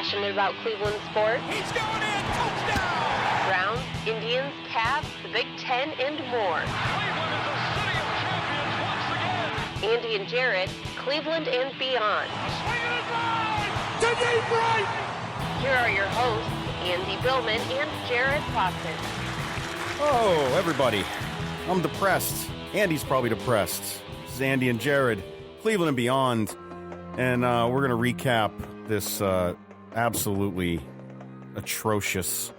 passionate about Cleveland sports. He's going in, touchdown! Browns, Indians, Cavs, the Big Ten, and more. Cleveland is a city of champions once again. Andy and Jarid, Cleveland and beyond. Swinging it line to deep right. Here are your hosts, Andy Billman and Jared Watson. Oh, everybody. I'm depressed. Andy's probably depressed. This is Andy and Jared, Cleveland and beyond. And we're going to recap this absolutely atrocious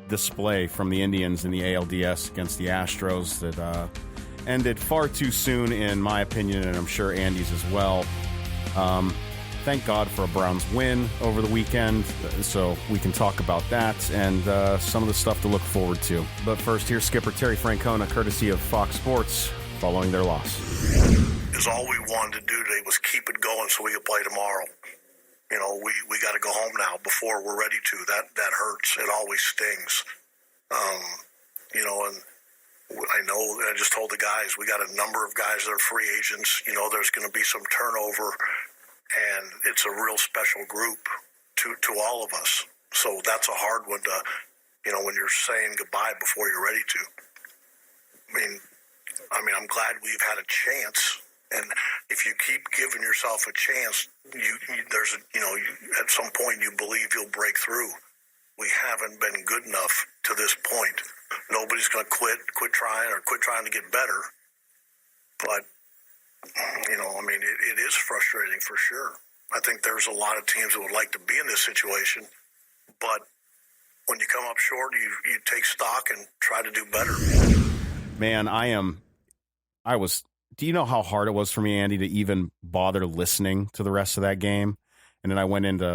display from the Indians in the ALDS against the Astros that ended far too soon, in my opinion, and I'm sure Andy's as well. Thank God for a Browns win over the weekend, so we can talk about that and some of the stuff to look forward to. But first, here's Skipper Terry Francona, courtesy of Fox Sports, following their loss. Is all we wanted to do today was keep it going so we could play tomorrow. You know, we got to go home now before we're ready to. That hurts. It always stings. You know, and I know, I just told the guys, we got a number of guys that are free agents. You know, there's going to be some turnover, and it's a real special group to all of us. So that's a hard one to, you know, when you're saying goodbye before you're ready to. I mean, I'm glad we've had a chance. And if you keep giving yourself a chance, at some point you believe you'll break through. We haven't been good enough to this point. Nobody's going to quit trying to get better. But, you know, I mean, it is frustrating for sure. I think there's a lot of teams that would like to be in this situation. But when you come up short, you take stock and try to do better. Man, do you know how hard it was for me, Andy, to even bother listening to the rest of that game? And then I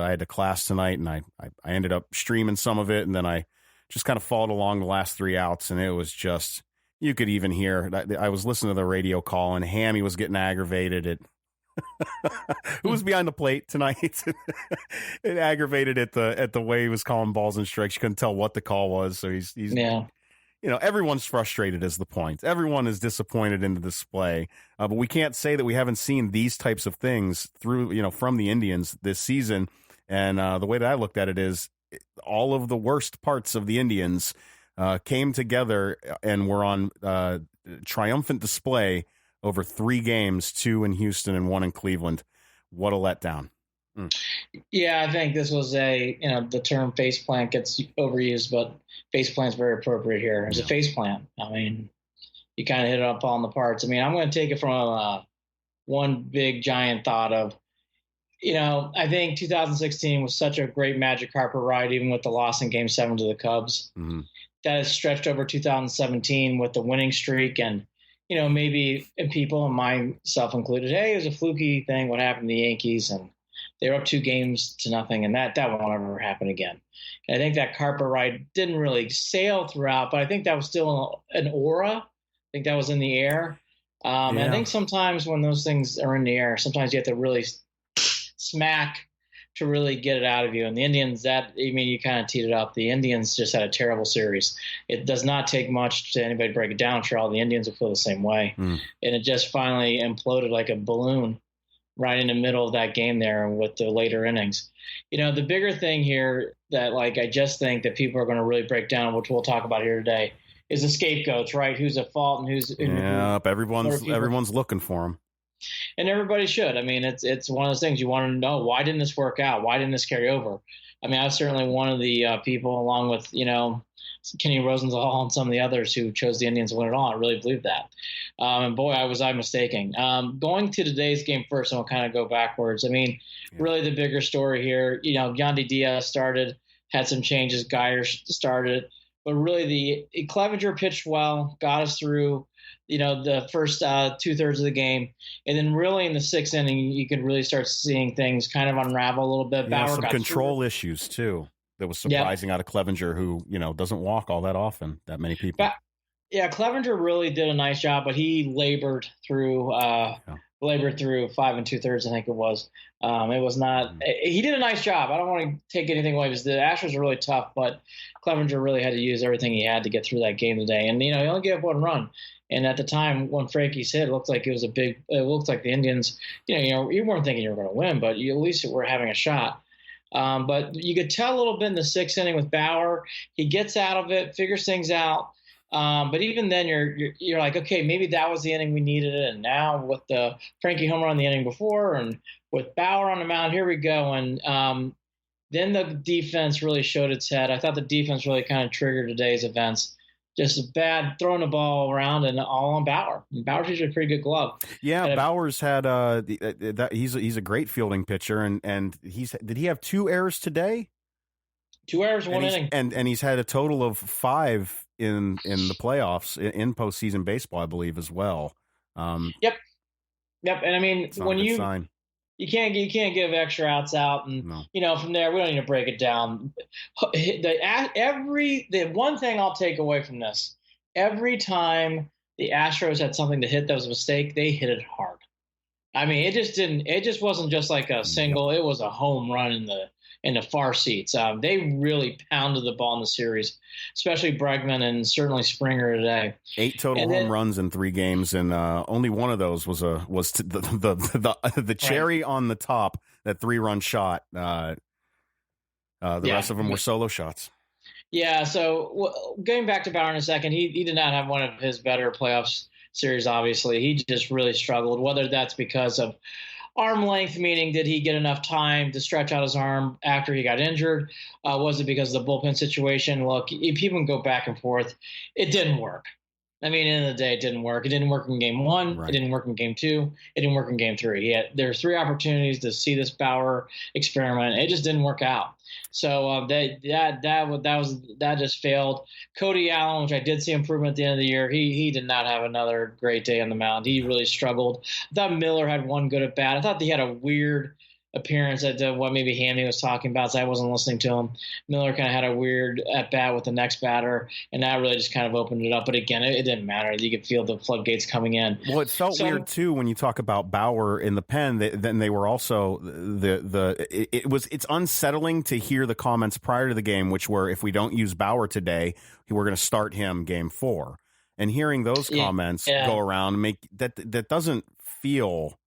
had to class tonight, and I ended up streaming some of it, and then I just kind of followed along the last 3 outs, and it was just, you could even hear, I was listening to the radio call, and Hammy was getting aggravated at who was behind the plate tonight. It aggravated at the way he was calling balls and strikes. You couldn't tell what the call was, so he's yeah. You know, everyone's frustrated is the point. Everyone is disappointed in the display, but we can't say that we haven't seen these types of things from the Indians this season. And the way that I looked at it is all of the worst parts of the Indians came together and were on triumphant display over 3 games, 2 in Houston and 1 in Cleveland. What a letdown. Yeah, I think this was the term faceplant gets overused, but faceplant is very appropriate here. It's a faceplant. I mean, you kind of hit it up on the parts. I mean, I'm going to take it from one big giant thought of, I think 2016 was such a great magic carpet ride, even with the loss in Game 7 to the Cubs. Mm-hmm. That has stretched over 2017 with the winning streak and, maybe people, and myself included, hey, it was a fluky thing. What happened to the Yankees? And they were up 2-0, and that won't ever happen again. And I think that carpet ride didn't really sail throughout, but I think that was still an aura. I think that was in the air. And I think sometimes when those things are in the air, sometimes you have to really smack to really get it out of you. And the Indians, you kind of teed it up. The Indians just had a terrible series. It does not take much to anybody to break it down. I'm sure all the Indians will feel the same way. And it just finally imploded like a balloon right in the middle of that game there with the later innings. The bigger thing here that I just think that people are going to really break down, which we'll talk about here today, is the scapegoats, right? Who's at fault and who's everyone's looking for them. And everybody should. I mean, it's one of those things you want to know, why didn't this work out? Why didn't this carry over? I mean, I was certainly one of the people, along with, Kenny Rosenthal and some of the others who chose the Indians to win it all. I really believe that. And boy, was I mistaken. Going to today's game first, and we'll kind of go backwards. I mean, really the bigger story here, Yandy Diaz started, had some changes, Geyer started, but really Clevenger pitched well, got us through, the first 2/3 of the game. And then really in the 6th inning, you could really start seeing things kind of unravel a little bit. Bauer some control issues too. That was surprising out of Clevenger, who, doesn't walk all that often, that many people. Clevenger really did a nice job, but he labored through 5 2/3, I think it was. It was not – he did a nice job. I don't want to take anything away because the Astros are really tough, but Clevenger really had to use everything he had to get through that game today. And, he only gave up 1 run. And at the time when Frankie's hit, it looked like it looked like the Indians, you weren't thinking you were going to win, but you at least were having a shot. But you could tell a little bit in the 6th inning with Bauer. He gets out of it, figures things out. But even then, you're like, okay, maybe that was the inning we needed. And now with the Frankie home run the inning before, and with Bauer on the mound, here we go. And then the defense really showed its head. I thought the defense really kind of triggered today's events. Just bad throwing the ball around and all on Bauer. And Bauer's usually a pretty good glove. Yeah, Bauer's had he's a great fielding pitcher, and did he have 2 errors today? 2 errors, 1 inning, and he's had a total of 5 in the playoffs in postseason baseball, I believe, as well. Yep. And I mean, when you can't give extra outs out, and from there we don't need to break it down. The one thing I'll take away from this: every time the Astros had something to hit that was a mistake, they hit it hard. I mean, it just wasn't just like a single; it was a home run in the far seats. They really pounded the ball in the series, especially Bregman and certainly Springer today. 8 total home runs in 3 games, and only one of those was the cherry on the top, that 3-run shot. The rest of them were solo shots. Yeah. So going back to Bauer in a second, he did not have one of his better playoffs series. Obviously, he just really struggled. Whether that's because of arm length, meaning did he get enough time to stretch out his arm after he got injured? Was it because of the bullpen situation? Look, people can go back and forth. It didn't work. I mean, at the end of the day, it didn't work. It didn't work in game 1. Right. It didn't work in game 2. It didn't work in game 3. There's 3 opportunities to see this Bauer experiment. It just didn't work out. So that just failed. Cody Allen, which I did see improvement at the end of the year, he did not have another great day on the mound. He really struggled. I thought Miller had one good at bat. I thought he had a weird appearance at what maybe Hammy was talking about, so I wasn't listening to him. Miller kind of had a weird at bat with the next batter, and that really just kind of opened it up. But again, it didn't matter. You could feel the floodgates coming in. Well, it felt weird too when you talk about Bauer in the pen. Then they were also it's unsettling to hear the comments prior to the game, which were, if we don't use Bauer today, we're going to start him game 4. And hearing those comments go around that doesn't feel.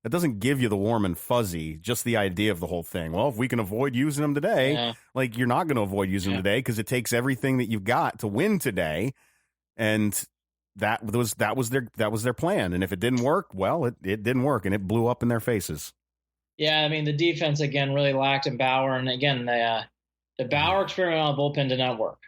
It doesn't give you the warm and fuzzy, just the idea of the whole thing. Well, if we can avoid using them today, like, you're not going to avoid using them today, because it takes everything that you've got to win today. And that was their plan. And if it didn't work, well, it didn't work, and it blew up in their faces. Yeah, I mean, the defense, again, really lacked in Bauer. And again, the Bauer experiment on the bullpen did not work.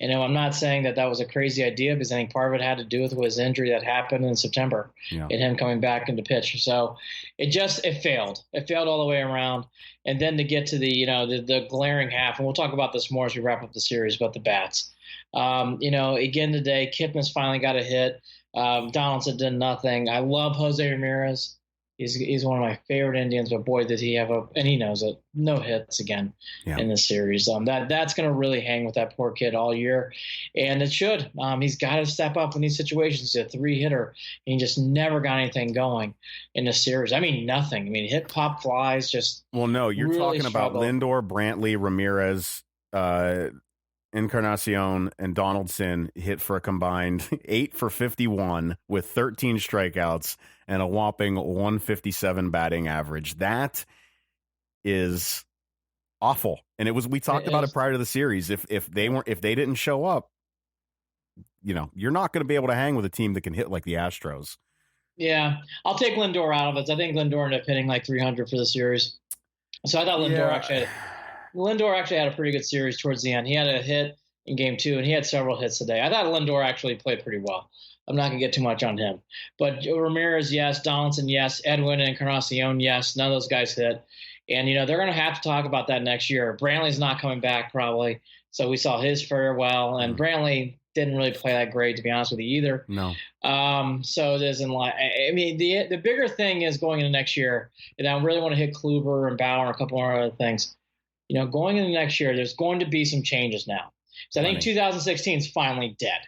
I'm not saying that was a crazy idea, because I think part of it had to do with his injury that happened in September and him coming back into pitch. So it failed. It failed all the way around. And then to get to the glaring half, and we'll talk about this more as we wrap up the series, about the bats. Again today, Kipnis finally got a hit. Donaldson did nothing. I love Jose Ramirez. He's one of my favorite Indians, but boy, did he have and he knows it, no hits again in this series. That's going to really hang with that poor kid all year, and it should. He's got to step up in these situations. He's a 3-hitter, and he just never got anything going in this series. I mean, nothing. I mean, hit pop flies, just. Well, no, you're really talking struggled. About Lindor, Brantley, Ramirez, Encarnacion, and Donaldson hit for a combined 8 for 51 with 13 strikeouts and a whopping 157 batting average. That is awful. And we talked about it prior to the series. If they didn't show up, you're not going to be able to hang with a team that can hit like the Astros. Yeah, I'll take Lindor out of it. I think Lindor ended up hitting like 300 for the series. So I thought Lindor actually had a pretty good series towards the end. He had a hit in game 2, and he had several hits today. I thought Lindor actually played pretty well. I'm not going to get too much on him. But Ramirez, yes. Donaldson, yes. Edwin and Encarnacion, yes. None of those guys hit. And, they're going to have to talk about that next year. Brantley's not coming back probably. So we saw his farewell. And Brantley didn't really play that great, to be honest with you, either. No. So it isn't like – I mean, the bigger thing is going into next year, and I really want to hit Kluber and Bauer and a couple more other things. Going into next year, there's going to be some changes now. So I think 2016 is finally dead.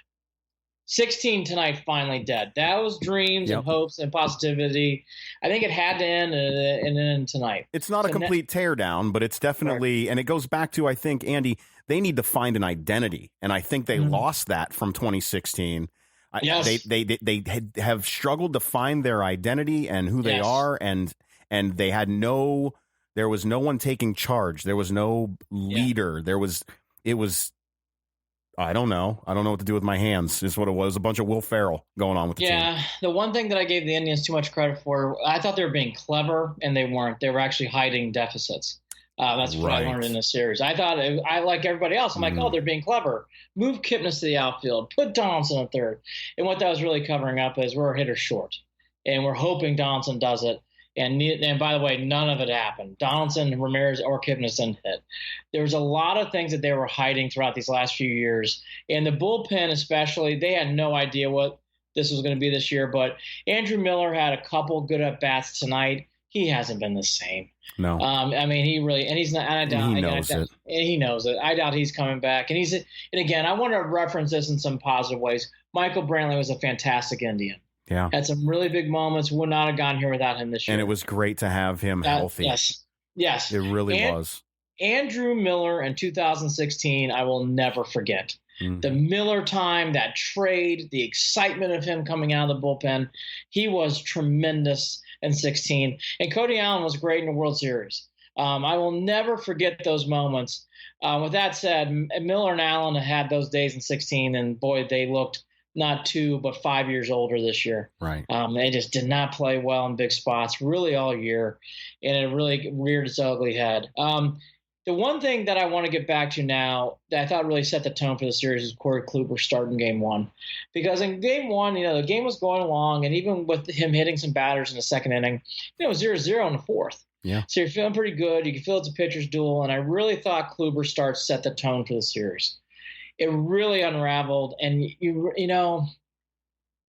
16 tonight, finally dead. That was dreams and hopes and positivity. I think it had to end tonight. It's not a complete teardown, but it's definitely, and it goes back to, I think, Andy, they need to find an identity. And I think they lost that from 2016. Yes. They have struggled to find their identity and who they are. And they had no There was no one taking charge. There was no leader. It was, I don't know. I don't know what to do with my hands. Is what it was. A bunch of Will Ferrell going on with the team. Yeah, the one thing that I gave the Indians too much credit for, I thought they were being clever, and they weren't. They were actually hiding deficits. That's what I learned in this series. I thought, I like everybody else, I'm like, oh, they're being clever. Move Kipnis to the outfield. Put Donaldson in third. And what that was really covering up is we're a hitter short. And we're hoping Donaldson does it. And by the way, none of it happened. Donaldson, Ramirez, or Kipnis didn't hit. There was a lot of things that they were hiding throughout these last few years. And the bullpen especially, they had no idea what this was going to be this year. But Andrew Miller had a couple good at-bats tonight. He hasn't been the same. No. I mean, he really – and he's not – and I doubt – he knows it. And he knows it. I doubt he's coming back. And again, I want to reference this in some positive ways. Michael Brantley was a fantastic Indian. Yeah. Had some really big moments. Would not have gone here without him this year. And it was great to have him healthy. Yes. It really was. Andrew Miller in 2016, I will never forget. Mm-hmm. The Miller time, that trade, the excitement of him coming out of the bullpen. He was tremendous in 16. And Cody Allen was great in the World Series. I will never forget those moments. With that said, Miller and Allen had those days in 16, and boy, they looked not 2, but 5 years older this year. Right. They just did not play well in big spots really all year, and it really reared its ugly head. The one thing that I want to get back to now that I thought really set the tone for the series is Corey Kluber starting game 1. Because in game 1, the game was going along, and even with him hitting some batters in the second inning, it was 0-0 in the fourth. Yeah. So you're feeling pretty good. You can feel it's a pitcher's duel, and I really thought Kluber starts set the tone for the series. It really unraveled, and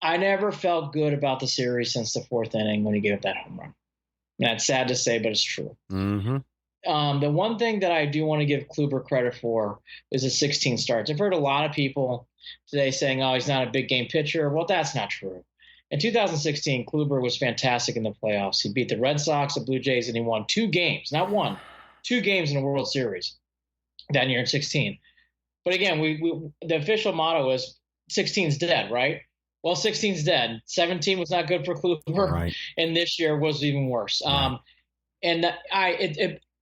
I never felt good about the series since the fourth inning when he gave up that home run. And that's sad to say, but it's true. Mm-hmm. The one thing that I do want to give Kluber credit for is his 16 starts. I've heard a lot of people today saying, oh, he's not a big game pitcher. Well, that's not true. In 2016, Kluber was fantastic in the playoffs. He beat the Red Sox, the Blue Jays, and he won 2 games, not 1, 2 games in the World Series that year in 16. But again, the official motto is 16's dead, right? Well, 16's dead. 17 was not good for Kluber, right. And this year was even worse. Right.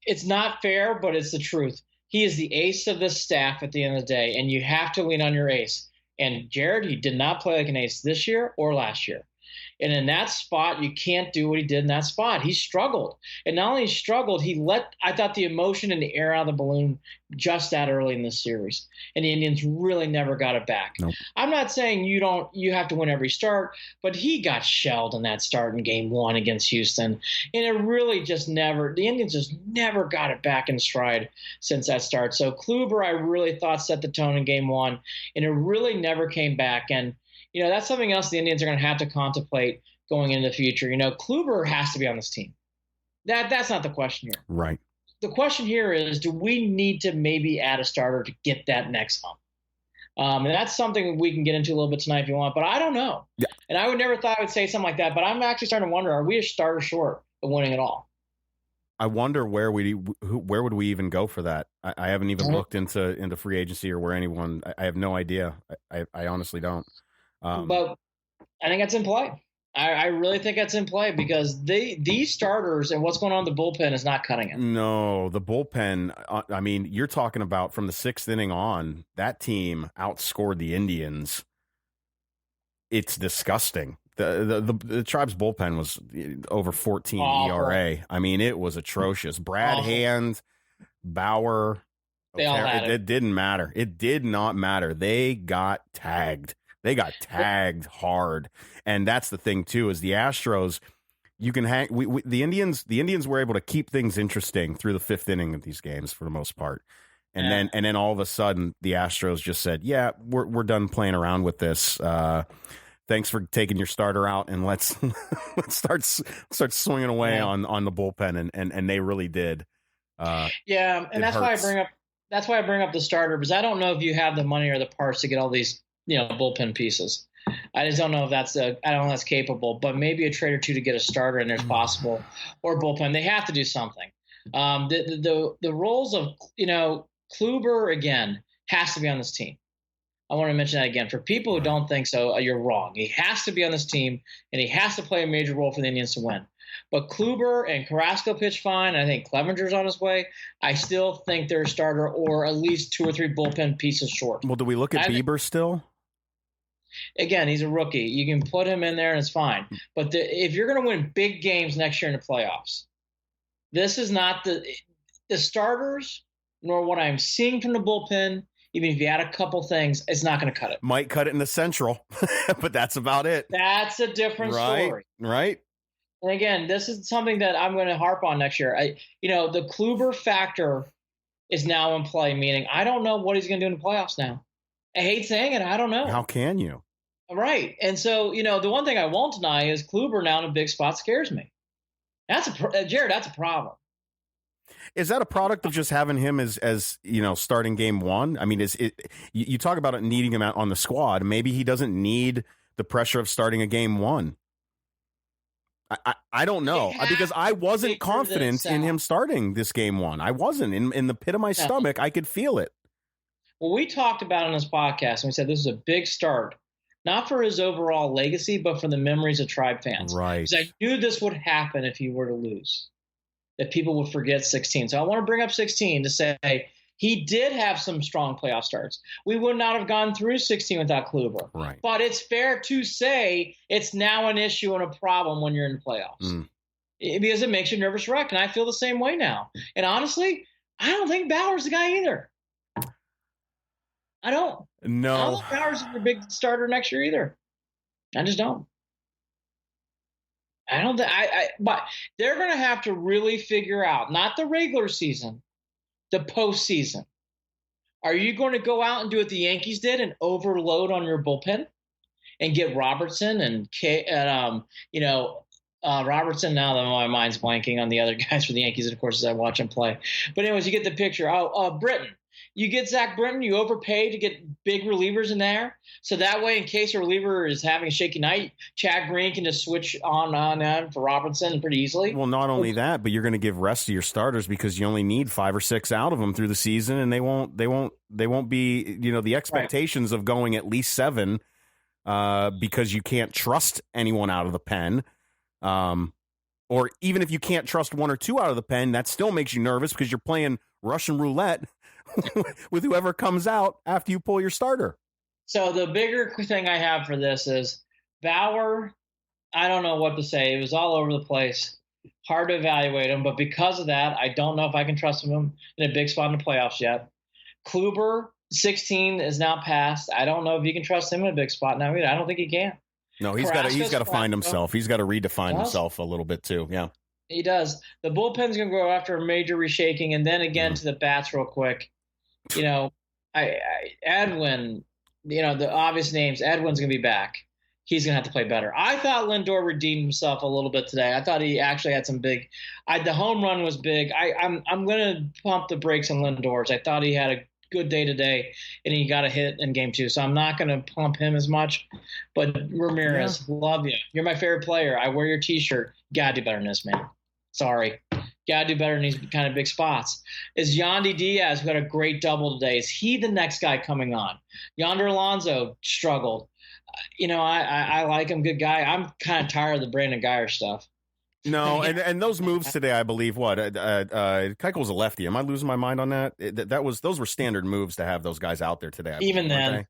It's not fair, but it's the truth. He is the ace of this staff at the end of the day, and you have to lean on your ace. And Jarid, he did not play like an ace this year or last year. And in that spot, you can't do what he did in that spot. He struggled. And not only he struggled, I thought the emotion and the air out of the balloon just that early in the series. And the Indians really never got it back. Nope. I'm not saying you have to win every start, but he got shelled in that start in game 1 against Houston. And it really the Indians just never got it back in stride since that start. So Kluber, I really thought set the tone in game 1, and it really never came back. And that's something else the Indians are going to have to contemplate going into the future. Kluber has to be on this team. That's not the question here. Right. The question here is, do we need to maybe add a starter to get that next hump? And that's something we can get into a little bit tonight if you want, but I don't know. Yeah. And I would never thought I would say something like that, but I'm actually starting to wonder, are we a starter short of winning it all? I wonder where would we even go for that? I haven't even looked into free agency or where anyone. I have no idea. I honestly don't. But I think that's in play. I really think that's in play because these starters and what's going on in the bullpen is not cutting it. No, the bullpen, I mean, you're talking about from the 6th inning on, that team outscored the Indians. It's disgusting. The Tribe's bullpen was over 14 ERA. I mean, it was atrocious. Brad Hand, Bauer, they all had it didn't matter. It did not matter. They got tagged. They got tagged hard, and that's the thing too. Is the Astros, you can hang. The Indians were able to keep things interesting through the 5th inning of these games for the most part, and then all of a sudden the Astros just said, "Yeah, we're done playing around with this. Thanks for taking your starter out, and let's start swinging away on the bullpen," and they really did. And that's why I bring up the starter, because I don't know if you have the money or the parts to get all these bullpen pieces. I just don't know if that's capable, but maybe a trade or two to get a starter in there's possible, or bullpen. They have to do something. The roles of Kluber again has to be on this team. I want to mention that again for people who don't think so. You're wrong. He has to be on this team, and he has to play a major role for the Indians to win. But Kluber and Carrasco pitch fine. I think Clevenger's on his way. I still think they're a starter or at least 2 or 3 bullpen pieces short. Well, do we look at Bieber still? Again, he's a rookie. You can put him in there and it's fine. But if you're going to win big games next year in the playoffs, this is not the starters, nor what I'm seeing from the bullpen. Even if you add a couple things, it's not going to cut it. Might cut it in the Central, but that's about it. That's a different story. Right. And again, this is something that I'm going to harp on next year. The Kluber factor is now in play, meaning I don't know what he's going to do in the playoffs now. I hate saying it. I don't know. How can you? Right. And so, the one thing I won't deny is Kluber now in a big spot scares me. Jared, that's a problem. Is that a product of just having him as starting game one? I mean, you talk about it needing him out on the squad. Maybe he doesn't need the pressure of starting a game one. I don't know, because I wasn't confident in him starting this game one. I wasn't in the pit of my stomach. I could feel it. Well, we talked about it on this podcast, and we said this is a big start, not for his overall legacy, but for the memories of Tribe fans. Right. Because I knew this would happen if he were to lose, that people would forget 16. So I want to bring up 16 to say he did have some strong playoff starts. We would not have gone through 16 without Kluber. Right. But it's fair to say it's now an issue and a problem when you're in the playoffs. Because it makes you nervous wreck, and I feel the same way now. And honestly, I don't think Bauer's the guy either. I don't. No. I don't think Bauer's a big starter next year either. I just don't. I don't think but they're going to have to really figure out, not the regular season, the postseason. Are you going to go out and do what the Yankees did and overload on your bullpen and get Robertson and Robertson? Now that my mind's blanking on the other guys for the Yankees, and of course, as I watch them play. But anyways, you get the picture. Britton. You get Zach Britton, you overpay to get big relievers in there. So that way, in case a reliever is having a shaky night, Chad Green can just switch on for Robinson pretty easily. Well, not only that, but you're going to give rest to your starters because you only need 5 or 6 out of them through the season, and they won't be, the expectations of going at least 7 because you can't trust anyone out of the pen. Or even if you can't trust 1 or 2 out of the pen, that still makes you nervous because you're playing Russian roulette with whoever comes out after you pull your starter. So the bigger thing I have for this is Bauer. I don't know what to say. It was all over the place. Hard to evaluate him, but because of that, I don't know if I can trust him in a big spot in the playoffs yet. Kluber, 16 is now passed. I don't know if you can trust him in a big spot now either. I don't think he can. No, he's got to find himself. He's got to redefine himself a little bit too. Yeah, he does. The bullpen's going to go after a major reshaking, and then again to the bats real quick. Edwin. The obvious names. Edwin's going to be back. He's going to have to play better. I thought Lindor redeemed himself a little bit today. I thought he actually had some big. The home run was big. I'm going to pump the brakes on Lindor's. I thought he had a good day today, and he got a hit in game 2. So I'm not going to pump him as much. But Ramirez, love you. You're my favorite player. I wear your T-shirt. Gotta do better than this, man. Sorry. Gotta do better in these kind of big spots. Is Yandy Diaz, who had a great double today, is he the next guy coming on? Yonder Alonso struggled. I like him, good guy. I'm kind of tired of the Brandon Guyer stuff. No, and those moves today, I believe, Keuchel's a lefty. Am I losing my mind on that? Those were standard moves to have those guys out there today. Even then,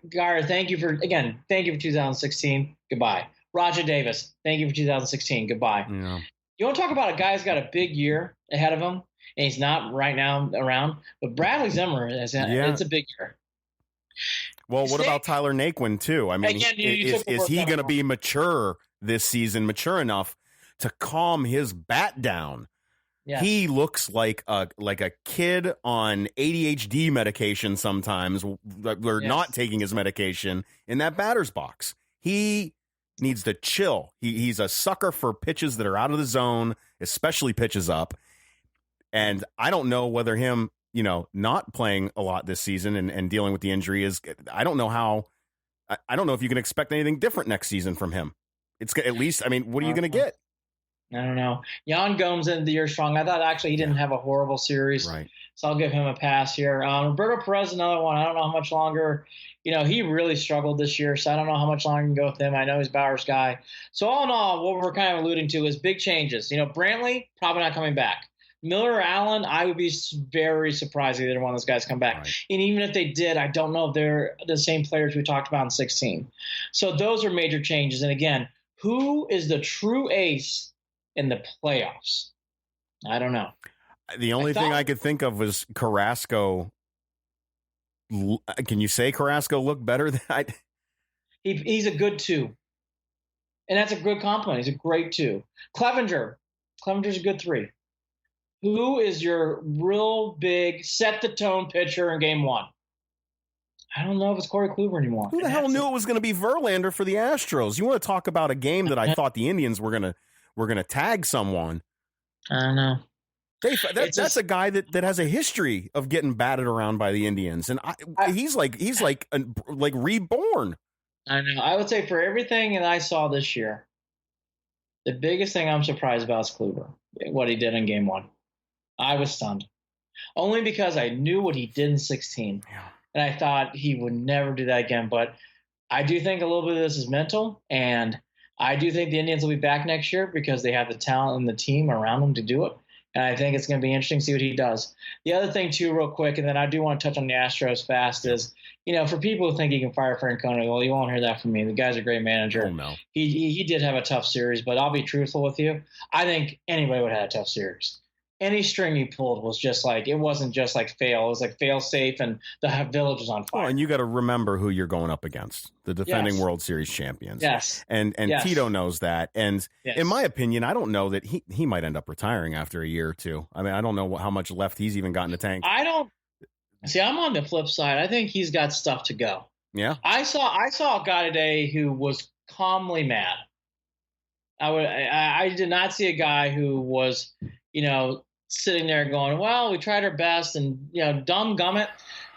Guyer, thank you for 2016. Goodbye. Roger Davis, thank you for 2016. Goodbye. Yeah. You want to talk about a guy who's got a big year ahead of him, and he's not right now around, but Bradley Zimmer, it's a big year. Well, what about Tyler Naquin, too? I mean, is he going to be mature this season, mature enough to calm his bat down? Yeah. He looks like a kid on ADHD medication sometimes, or not taking his medication in that batter's box. He needs to chill. He's a sucker for pitches that are out of the zone, especially pitches up. And I don't know whether him, not playing a lot this season and dealing with the injury I don't know if you can expect anything different next season from him. It's at least, what are you going to get? I don't know. Jan Gomes ended the year strong. I thought actually he didn't have a horrible series. Right. So I'll give him a pass here. Roberto Perez, another one. I don't know how much longer. He really struggled this year, so I don't know how much longer I can go with him. I know he's Bauer's guy. So all in all, what we're kind of alluding to is big changes. Brantley, probably not coming back. Miller or Allen, I would be very surprised if either one of those guys come back. Right. And even if they did, I don't know if they're the same players we talked about in 16. So those are major changes. And again, who is the true ace in the playoffs? I don't know. The only thing I could think of was Carrasco. Can you say Carrasco looked better than I? He's a good 2. And that's a good compliment. He's a great 2. Clevenger's a good 3. Who is your real big set-the-tone pitcher in Game 1? I don't know if it's Corey Kluber anymore. Who the hell knew it was going to be Verlander for the Astros? You want to talk about a game that I thought the Indians were gonna tag someone? I don't know. That's a guy that has a history of getting batted around by the Indians, and he's like reborn. I know. I would say for everything that I saw this year, the biggest thing I'm surprised about is Kluber, what he did in Game 1. I was stunned, only because I knew what he did in 16, and I thought he would never do that again. But I do think a little bit of this is mental, and I do think the Indians will be back next year because they have the talent and the team around them to do it. And I think it's going to be interesting to see what he does. The other thing, too, real quick, and then I do want to touch on the Astros fast, is, for people who think he can fire Francona, well, you won't hear that from me. The guy's a great manager. Oh, no. He did have a tough series, but I'll be truthful with you. I think anybody would have had a tough series. Any string he pulled was just like, it wasn't just like fail. It was like fail safe, and the village was on fire. Well, and you got to remember who you're going up against, the defending World Series champions. Yes. And yes. Tito knows that. And yes. In my opinion, I don't know that he might end up retiring after a year or two. I mean, I don't know how much left he's even got in the tank. I don't see. I'm on the flip side. I think he's got stuff to go. Yeah. I saw a guy today who was calmly mad. I did not see a guy who was, sitting there going, well, we tried our best, and dumb gummit,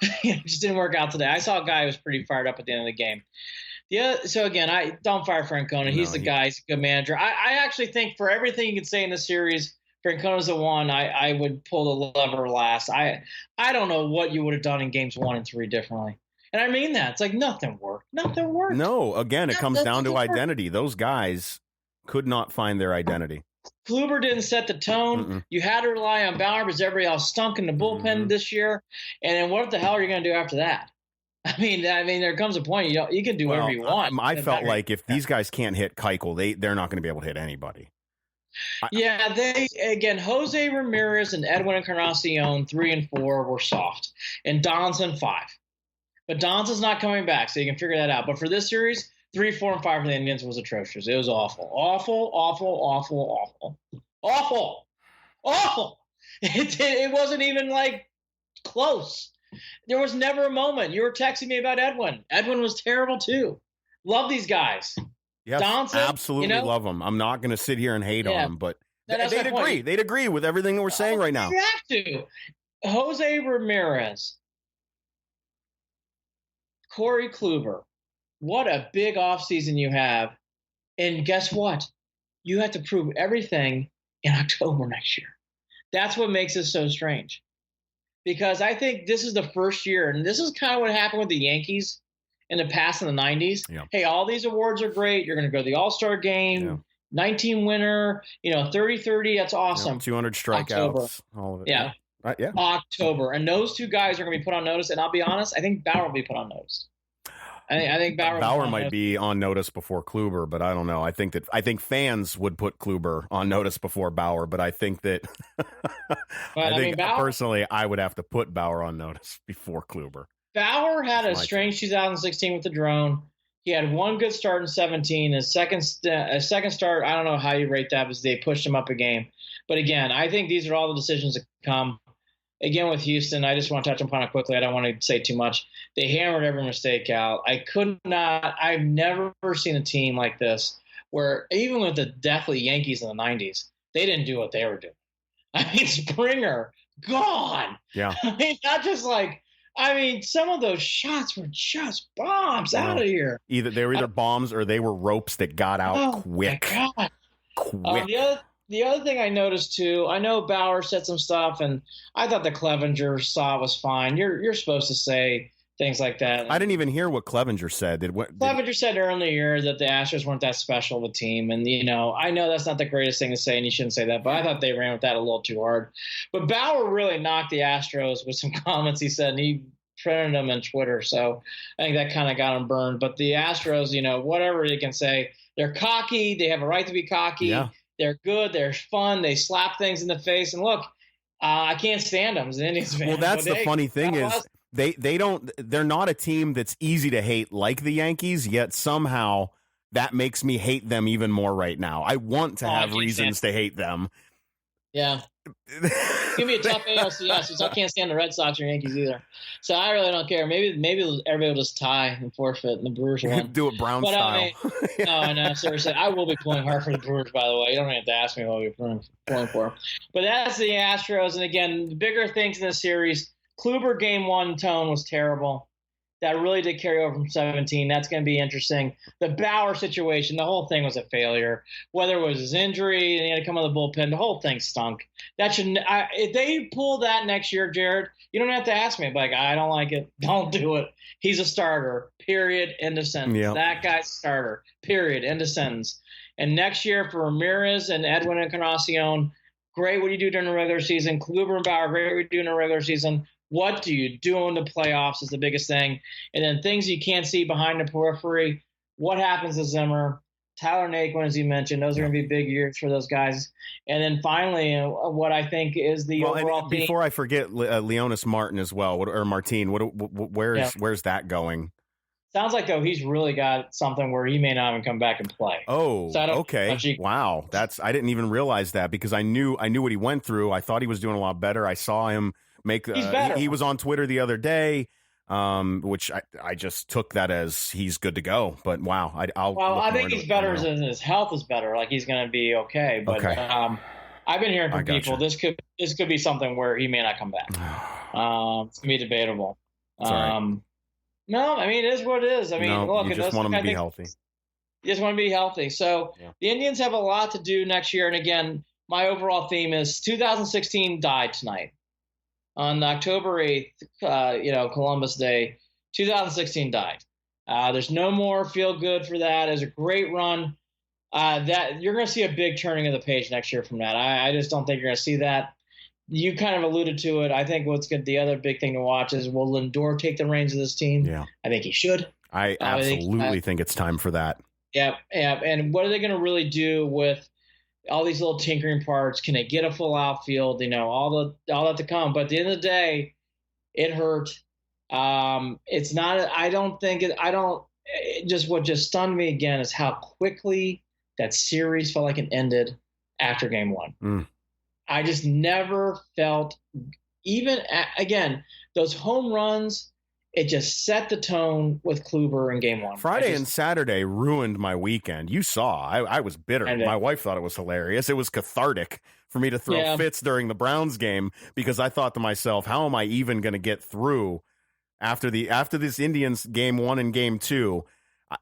it just didn't work out today. I saw a guy who was pretty fired up at the end of the game. So again, I don't fire Francona. He's the guy. He's a good manager. I actually think for everything you can say in this series, Francona's the one I would pull the lever last. I don't know what you would have done in games 1 and 3 differently. And I mean that. It's like nothing worked. Nothing worked. No, again, it comes down to identity. Those guys could not find their identity. Kluber didn't set the tone. Mm-mm. You had to rely on Bauer because everybody else stunk in the bullpen this year. And then what the hell are you going to do after that? I mean, there comes a point you can do whatever you want. I felt like if these guys can't hit Keuchel, they're not going to be able to hit anybody. Jose Ramirez and Edwin Encarnacion 3 and 4 were soft, and Donaldson 5. But Donaldson's not coming back, so you can figure that out. But for this series, 3, 4, and 5 for the Indians was atrocious. It was awful. It wasn't even like close. There was never a moment. You were texting me about Edwin. Edwin was terrible too. Love these guys. Yes, Donaldson, absolutely love them. I'm not going to sit here and hate on them, but they'd agree. They'd agree with everything that we're saying right now. You have to. Jose Ramirez, Corey Kluber. What a big offseason you have. And guess what? You have to prove everything in October next year. That's what makes it so strange. Because I think this is the first year, and this is kind of what happened with the Yankees in the past in the 90s. Yeah. Hey, all these awards are great. You're going to go to the All-Star game, 19 winner, 30-30. That's awesome. 200 strikeouts. October. All of it. Yeah. Right, yeah. October. And those two guys are going to be put on notice. And I'll be honest, I think Bauer will be put on notice. I think Bauer might be on notice before Kluber, but I don't know. I think fans would put Kluber on notice before Bauer, but I think that personally, I would have to put Bauer on notice before Kluber. Bauer had a strange 2016 with the drone. He had one good start in 17. His second start, I don't know how you rate that, because they pushed him up a game. But again, I think these are all the decisions that come. Again, with Houston, I just want to touch upon it quickly. I don't want to say too much. They hammered every mistake out. I've never seen a team like this where even with the deathly Yankees in the 90s, they didn't do what they were doing. I mean, Springer, gone. Yeah. I mean, not just like, some of those shots were just bombs out of here. They were either bombs or they were ropes that got out quick. My God. Quick. the other thing I noticed too, I know Bauer said some stuff, and I thought the Clevenger saw was fine. You're supposed to say things like that. I didn't even hear what Clevenger said. Clevenger said earlier in the year that the Astros weren't that special of a team, and I know that's not the greatest thing to say, and you shouldn't say that, but I thought they ran with that a little too hard. But Bauer really knocked the Astros with some comments he said, and he printed them on Twitter, so I think that kind of got him burned. But the Astros, whatever they can say, they're cocky. They have a right to be cocky. Yeah. They're good. They're fun. They slap things in the face. And look, I can't stand them as an Indians fan. Well, that's the funny thing is they're not a team that's easy to hate like the Yankees, yet somehow that makes me hate them even more right now. I want to have reasons to hate them. Yeah. It's going to be a tough ALCS, since I can't stand the Red Sox or Yankees either. So I really don't care. Maybe everybody will just tie and forfeit, and the Brewers win. Do it Brown style. No, seriously. I will be pulling hard for the Brewers, by the way. You don't have to ask me what we're pulling for. But that's the Astros. And again, the bigger things in this series, Kluber Game 1 tone was terrible. That really did carry over from 17. That's going to be interesting. The Bauer situation, the whole thing was a failure. Whether it was his injury and he had to come out of the bullpen, the whole thing stunk. If they pull that next year, Jared, you don't have to ask me. Like, I don't like it. Don't do it. He's a starter. Period. End of sentence. Yep. That guy's a starter. Period. End of sentence. And next year for Ramirez and Edwin Encarnacion, great what do you do during the regular season. Kluber and Bauer, great what you do in the regular season. What do you do in the playoffs is the biggest thing. And then things you can't see behind the periphery. What happens to Zimmer? Tyler Naquin, as you mentioned, those are going to be big years for those guys. And then finally, what I think is the overall theme. Before I forget, Leonis Martin as well, or Martin. Where's that going? Sounds like, though, he's really got something where he may not even come back and play. Oh, so okay. Wow, I didn't even realize that, because I knew what he went through. I thought he was doing a lot better. I saw him make. He was on Twitter the other day, which I just took that as he's good to go. But wow, I think he's better as his health is better. Like, he's going to be okay. But okay. I've been hearing from people this could be something where he may not come back. It's going to be debatable. No, I mean, it is what it is. I mean, look, you just want him to be healthy. You just want to be healthy. So The Indians have a lot to do next year. And again, my overall theme is 2016 died tonight. On October 8th, Columbus Day, 2016 died. There's no more feel good for that. It was a great run. That you're going to see a big turning of the page next year from that. I just don't think you're going to see that. You kind of alluded to it. I think the other big thing to watch is, will Lindor take the reins of this team? Yeah, I think he should. I absolutely think it's time for that. Yeah. And what are they going to really do with all these little tinkering parts? Can they get a full outfield? All that to come. But at the end of the day, it hurt. It's not. I don't think it. I don't. What just stunned me again is how quickly that series felt like it ended after Game 1. I just never felt, again, those home runs, it just set the tone with Kluber in Game 1. Friday and Saturday ruined my weekend. You saw, I was bitter. My wife thought it was hilarious. It was cathartic for me to throw fits during the Browns game, because I thought to myself, how am I even going to get through after this Indians Game 1 and Game 2?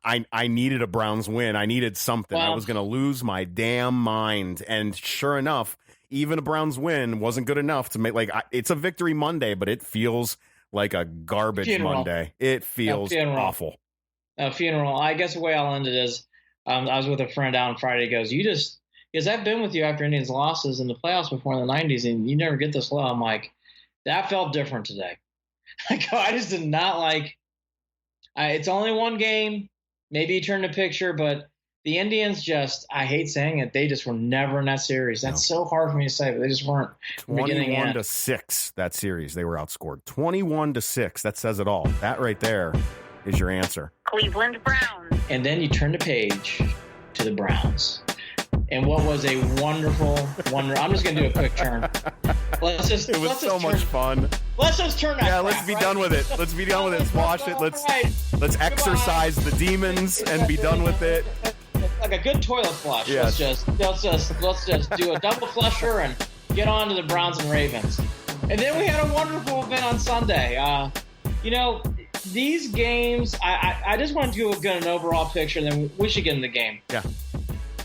I needed a Browns win. I needed something. I was going to lose my damn mind. And sure enough, even a Browns win wasn't good enough to make, it's a victory Monday, but it feels like a garbage Monday. It feels awful. A funeral. I guess the way I'll end it is, I was with a friend out on Friday. He goes, because I've been with you after Indians losses in the playoffs before in the 90s, and you never get this low. I'm like, that felt different today. I just did not like, it's only one game. Maybe you turn the picture, but the Indians I hate saying it, they just were never in that series. That's so hard for me to say, but they just weren't. 21-6, that series, they were outscored. 21-6, that says it all. That right there is your answer. Cleveland Browns. And then you turn the page to the Browns. And what was a wonderful I'm just going to do a quick turn. It was so much fun. Let's just turn that. Yeah, let's be done with it. Let's be done with it. Let's wash it. Let's exercise the demons and be done with it. Like a good toilet flush. Yes. Let's just do a double flusher and get on to the Browns and Ravens. And then we had a wonderful event on Sunday. These games, I just want to get an overall picture, and then we should get in the game. Yeah.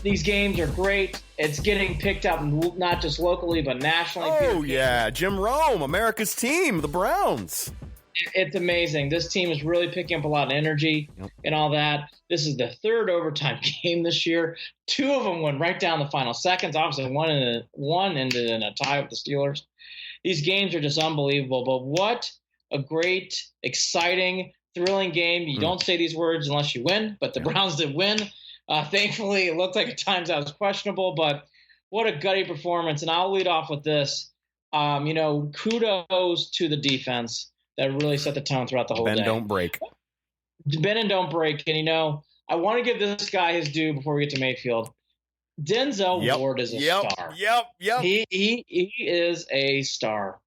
These games are great. It's getting picked up not just locally, but nationally. Oh, yeah. Jim Rome, America's team, the Browns. It's amazing. This team is really picking up a lot of energy and all that. This is the third overtime game this year. 2 of them went right down the final seconds. Obviously, one ended in a tie with the Steelers. These games are just unbelievable. But what a great, exciting, thrilling game. You don't say these words unless you win, but the Browns did win. Thankfully, it looked like at times that was questionable, but what a gutty performance. And I'll lead off with this. Kudos to the defense that really set the tone throughout the whole day. Bend, don't break. Bend and don't break. And, I want to give this guy his due before we get to Mayfield. Denzel Ward is a star. Yep. He is a star.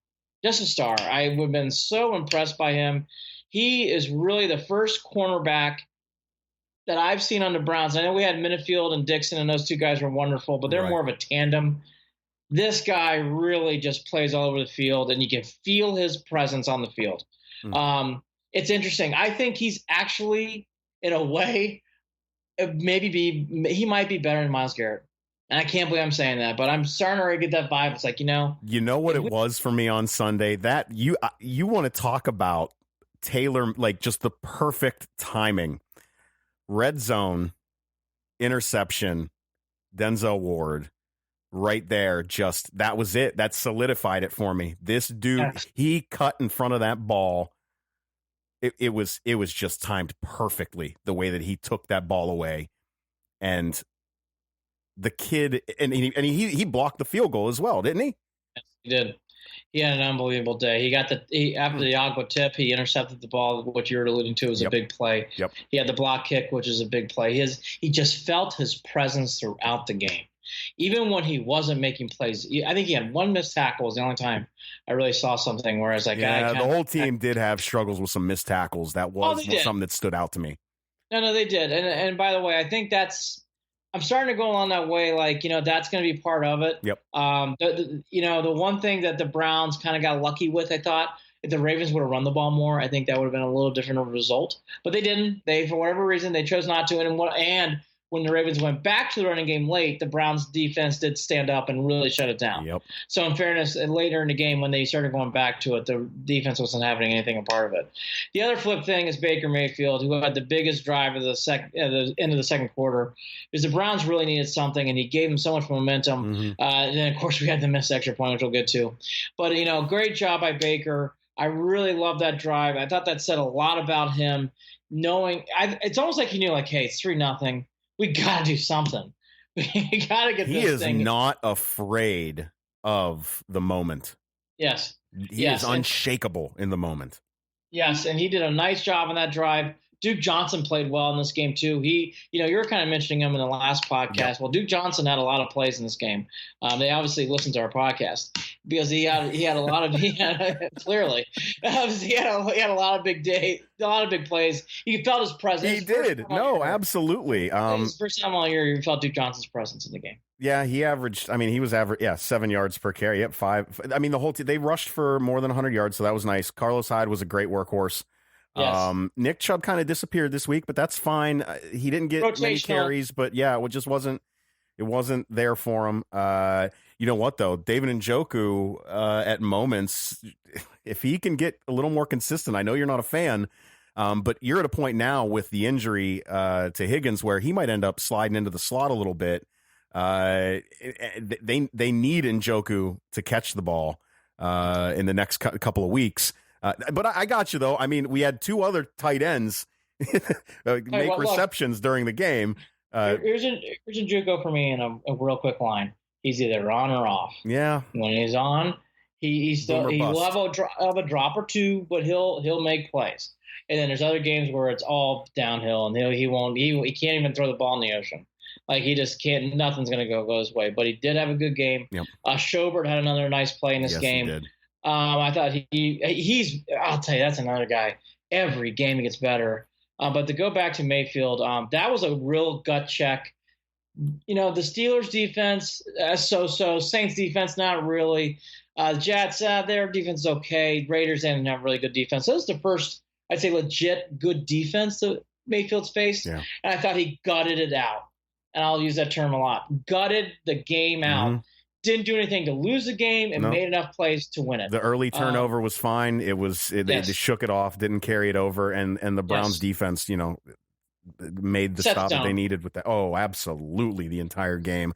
Just a star. I would have been so impressed by him. He is really the first cornerback that I've seen on the Browns. I know we had Minifield and Dixon, and those 2 guys were wonderful, but they're more of a tandem. This guy really just plays all over the field, and you can feel his presence on the field. It's interesting. I think he's actually, in a way, he might be better than Myles Garrett. And I can't believe I'm saying that, but I'm starting to already get that vibe. It's like, You know what it was for me on Sunday? That you want to talk about Taylor, like just the perfect timing. Red zone, interception, Denzel Ward. Right there, that was it. That solidified it for me. This dude, he cut in front of that ball. It was just timed perfectly the way that he took that ball away, and the kid, and he blocked the field goal as well, didn't he? Yes, he did. He had an unbelievable day. He got after the Agua tip, he intercepted the ball, which you're alluding to was a big play. Yep. He had the block kick, which is a big play. He just felt his presence throughout the game. Even when he wasn't making plays, I think he had 1 missed tackle was the only time I really saw something where I was like, the whole team did have struggles with some missed tackles. That was something that stood out to me. No, they did. And by the way, I think I'm starting to go along that way. Like, that's going to be part of it. Yep. The one thing that the Browns kind of got lucky with, I thought, if the Ravens would have run the ball more, I think that would have been a little different of a result. But they didn't. For whatever reason, they chose not to. And when the Ravens went back to the running game late, the Browns defense did stand up and really shut it down. Yep. So in fairness, later in the game when they started going back to it, the defense wasn't having anything a part of it. The other flip thing is Baker Mayfield, who had the biggest drive of the end of the second quarter, because the Browns really needed something, and he gave them so much momentum. And then, of course, we had the missed extra point, which we'll get to. But, great job by Baker. I really love that drive. I thought that said a lot about him, it's almost like he knew, like, hey, it's 3-0. We got to do something. We got to get this thing. He is not afraid of the moment. Yes. He is unshakable in the moment. Yes, and he did a nice job on that drive. Duke Johnson played well in this game too. He, you were kind of mentioning him in the last podcast. Yep. Well, Duke Johnson had a lot of plays in this game. They obviously listened to our podcast because he had a lot of clearly he had a lot of big plays. You felt his presence. He did. No, absolutely. First time all year, you felt Duke Johnson's presence in the game. Yeah, he averaged. I mean, he was 7 yards per carry. Yep, 5. I mean, the whole team, they rushed for more than 100 yards, so that was nice. Carlos Hyde was a great workhorse. Yes. Nick Chubb kind of disappeared this week, but that's fine. He didn't get many carries, but it just wasn't there for him. You know what though? David Njoku, at moments, if he can get a little more consistent, I know you're not a fan, but you're at a point now with the injury to Higgins where he might end up sliding into the slot a little bit. They need Njoku to catch the ball in the next couple of weeks. But I got you, though. I mean, we had 2 other tight ends make receptions during the game. Here's Njoku for me in a real quick line. He's either on or off. Yeah. When he's on, he will have a drop or 2, but he'll make plays. And then there's other games where it's all downhill, and he can't even throw the ball in the ocean. Like, he just can't. Nothing's going to go his way. But he did have a good game. Yep. Schobert had another nice play in this game. He did. I thought he's. I'll tell you, that's another guy. Every game he gets better. But to go back to Mayfield, that was a real gut check. The Steelers defense, so-so. Saints defense, not really. Jets, their defense is okay. Raiders didn't have really good defense. So this is the first, I'd say, legit good defense that Mayfield's faced. Yeah. And I thought he gutted it out. and I'll use that term a lot, gutted the game out. Mhm. Didn't do anything to lose the game and made enough plays to win it. The early turnover was fine. They just shook it off, didn't carry it over, and the Browns defense, made the stop that they needed with that. Oh, absolutely, the entire game.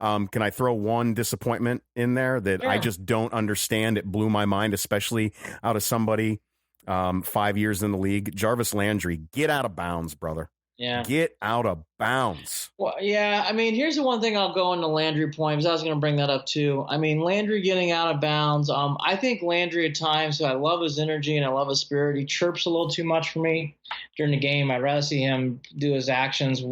Can I throw one disappointment in there that I just don't understand? It blew my mind, especially out of somebody 5 years in the league. Jarvis Landry, get out of bounds, brother. Yeah. Get out of bounds. Well, yeah, I mean, here's the one thing I'll go into Landry point, because I was going to bring that up too. I mean, Landry getting out of bounds. I think Landry at times, I love his energy and I love his spirit. He chirps a little too much for me during the game. I'd rather see him do his actions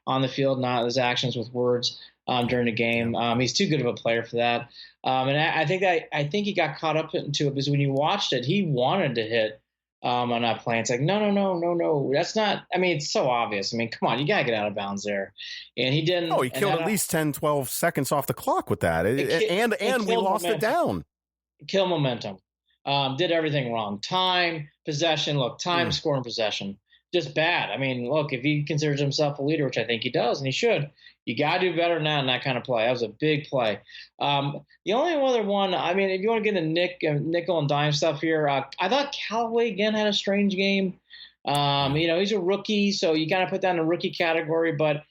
on the field, not his actions with words during the game. He's too good of a player for that. And I think he got caught up into it because when you watched it, he wanted to hit on that play. It's like, no. That's not, I mean, it's so obvious. I mean, come on, you got to get out of bounds there. And he didn't. Oh, he killed at least 10, 12 seconds off the clock with that. And we lost it down. Kill momentum. Did everything wrong. Time, possession. Look, time, score, and possession. Just bad. I mean, look, if he considers himself a leader, which I think he does, and he should, you got to do better than that in that kind of play. That was a big play. The only other one, I mean, if you want to get into nickel and dime stuff here, I thought Callaway again had a strange game. He's a rookie, so you got to put that in a rookie category. But,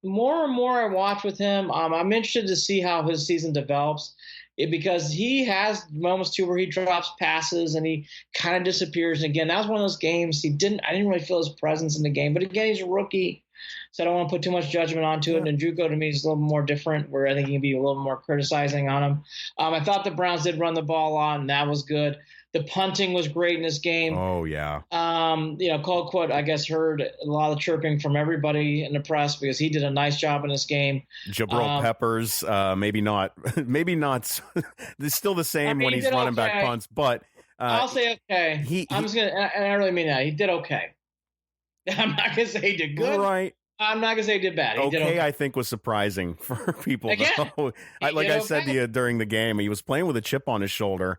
more and more I watch with him, I'm interested to see how his season develops. Because he has moments too where he drops passes and he kind of disappears. And again, that was one of those games I didn't really feel his presence in the game. But again, he's a rookie, so I don't want to put too much judgment onto it. And Druko to me is a little more different, where I think he can be a little more criticizing on him. I thought the Browns did run the ball on, and that was good. The punting was great in this game. Oh, yeah. Colquitt, I guess, heard a lot of chirping from everybody in the press because he did a nice job in this game. Jabril Peppers, maybe not. It's still the same when he's running back punts, but I'll say okay. I'm just gonna, and I really mean that. He did okay. I'm not gonna say he did good. Right. I'm not gonna say he did bad. He okay, did okay. I think was surprising for people. Again, like I said to you during the game, he was playing with a chip on his shoulder.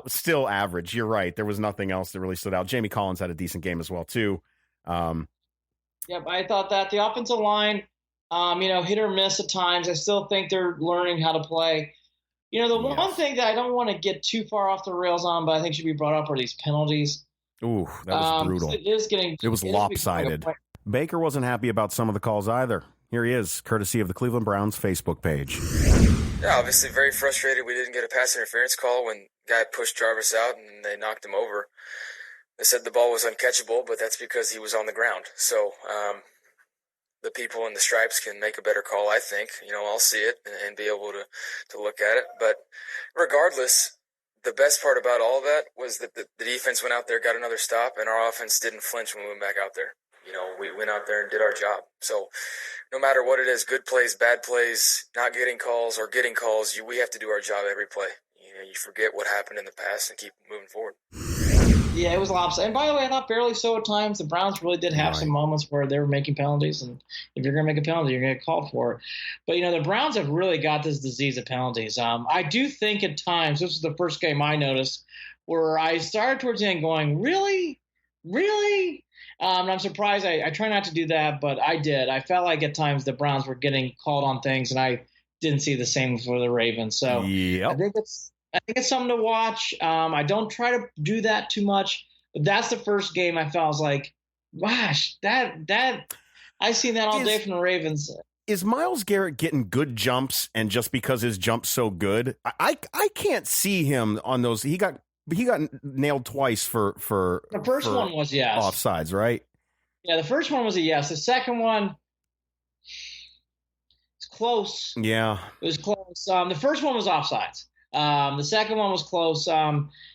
Still average. You're right. There was nothing else that really stood out. Jamie Collins had a decent game as well, too. Yep, I thought that. The offensive line, hit or miss at times. I still think they're learning how to play. One thing that I don't want to get too far off the rails on, but I think should be brought up are these penalties. Ooh, that was brutal. It was lopsided. Baker wasn't happy about some of the calls either. Here he is, courtesy of the Cleveland Browns Facebook page. Yeah, obviously very frustrated we didn't get a pass interference call when the guy pushed Jarvis out and they knocked him over. They said the ball was uncatchable, but that's because he was on the ground. So the people in the stripes can make a better call, I think. I'll see it and be able to look at it. But regardless, the best part about all of that was that the defense went out there, got another stop, and our offense didn't flinch when we went back out there. We went out there and did our job. So no matter what it is, good plays, bad plays, not getting calls or getting calls, we have to do our job every play. You forget what happened in the past and keep moving forward. Yeah, it was lopsided. And by the way, I thought barely so at times. The Browns really did have some moments where they were making penalties, and if you're going to make a penalty, you're going to get called for it. But, the Browns have really got this disease of penalties. I do think at times, this was the first game I noticed, where I started towards the end going, really? Really? And I'm surprised. I try not to do that, but I did. I felt like at times the Browns were getting called on things, and I didn't see the same for the Ravens. So I think it's something to watch. I don't try to do that too much, but that's the first game I felt I was like, gosh, that I've seen that all day from the Ravens. Is Myles Garrett getting good jumps, and just because his jump's so good, I can't see him on those. He got nailed twice for the first one was yes, offsides, right? Yeah, the first one was a yes. The second one, it's close. Yeah, it was close. The first one was offsides. The second one was close.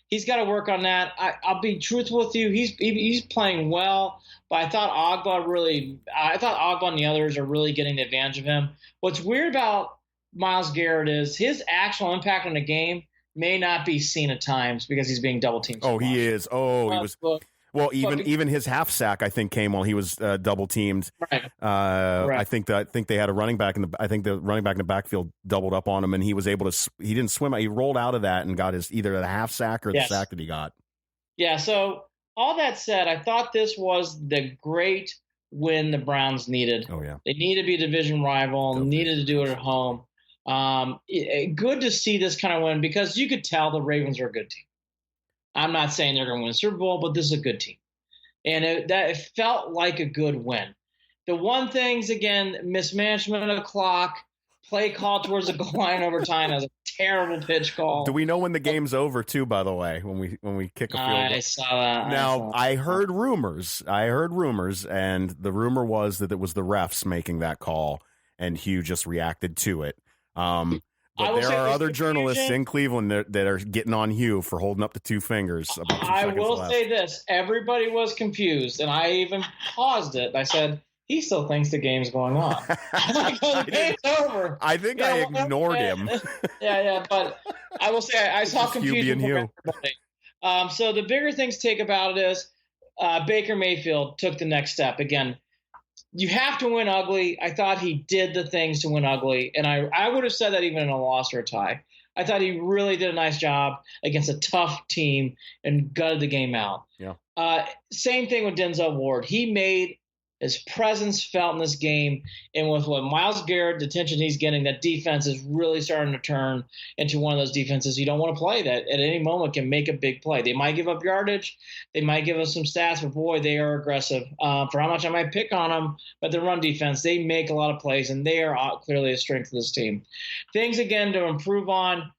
He's got to work on that. I'll be truthful with you. He's playing well, but I thought Ogba and the others are really getting the advantage of him. What's weird about Myles Garrett is his actual impact on the game may not be seen at times because he's being double teamed. Oh, he is. Oh, he was. Well, even his half sack, I think, came while he was double teamed. Right. I think they had a running back the running back in the backfield doubled up on him, and he was able to. He didn't swim. He rolled out of that and got either the half sack or the sack that he got. Yeah. So all that said, I thought this was the great win the Browns needed. Oh, yeah. They need to be a division rival, needed to do it at home. Good to see this kind of win because you could tell the Ravens are a good team. I'm not saying they're going to win the Super Bowl, but this is a good team. And it felt like a good win. The one thing's, again, mismanagement of the clock, play call towards the goal line overtime as a terrible pitch call. Do we know when the game's over too, by the way, when we kick a field goal? I saw that. Now, I heard rumors, and the rumor was that it was the refs making that call, and Hugh just reacted to it. But there are other journalists in Cleveland that are getting on Hugh for holding up the two fingers. About 2 I seconds will left. say this. Everybody was confused, and I even paused it. I said, he still thinks the game's going on. The game's over. I think I ignored him. Yeah, but I will say I saw confusion from Hugh. everybody. So the bigger things to take about it is Baker Mayfield took the next step. Again, you have to win ugly. I thought he did the things to win ugly, and I would have said that even in a loss or a tie. I thought he really did a nice job against a tough team and gutted the game out. Yeah. Same thing with Denzel Ward. He made his presence felt in this game, and with what Myles Garrett, the attention he's getting, that defense is really starting to turn into one of those defenses you don't want to play that at any moment can make a big play. They might give up yardage, they might give us some stats, but boy, they are aggressive. For how much I might pick on them, but the run defense, they make a lot of plays, and they are clearly a strength of this team. Things, again, to improve on,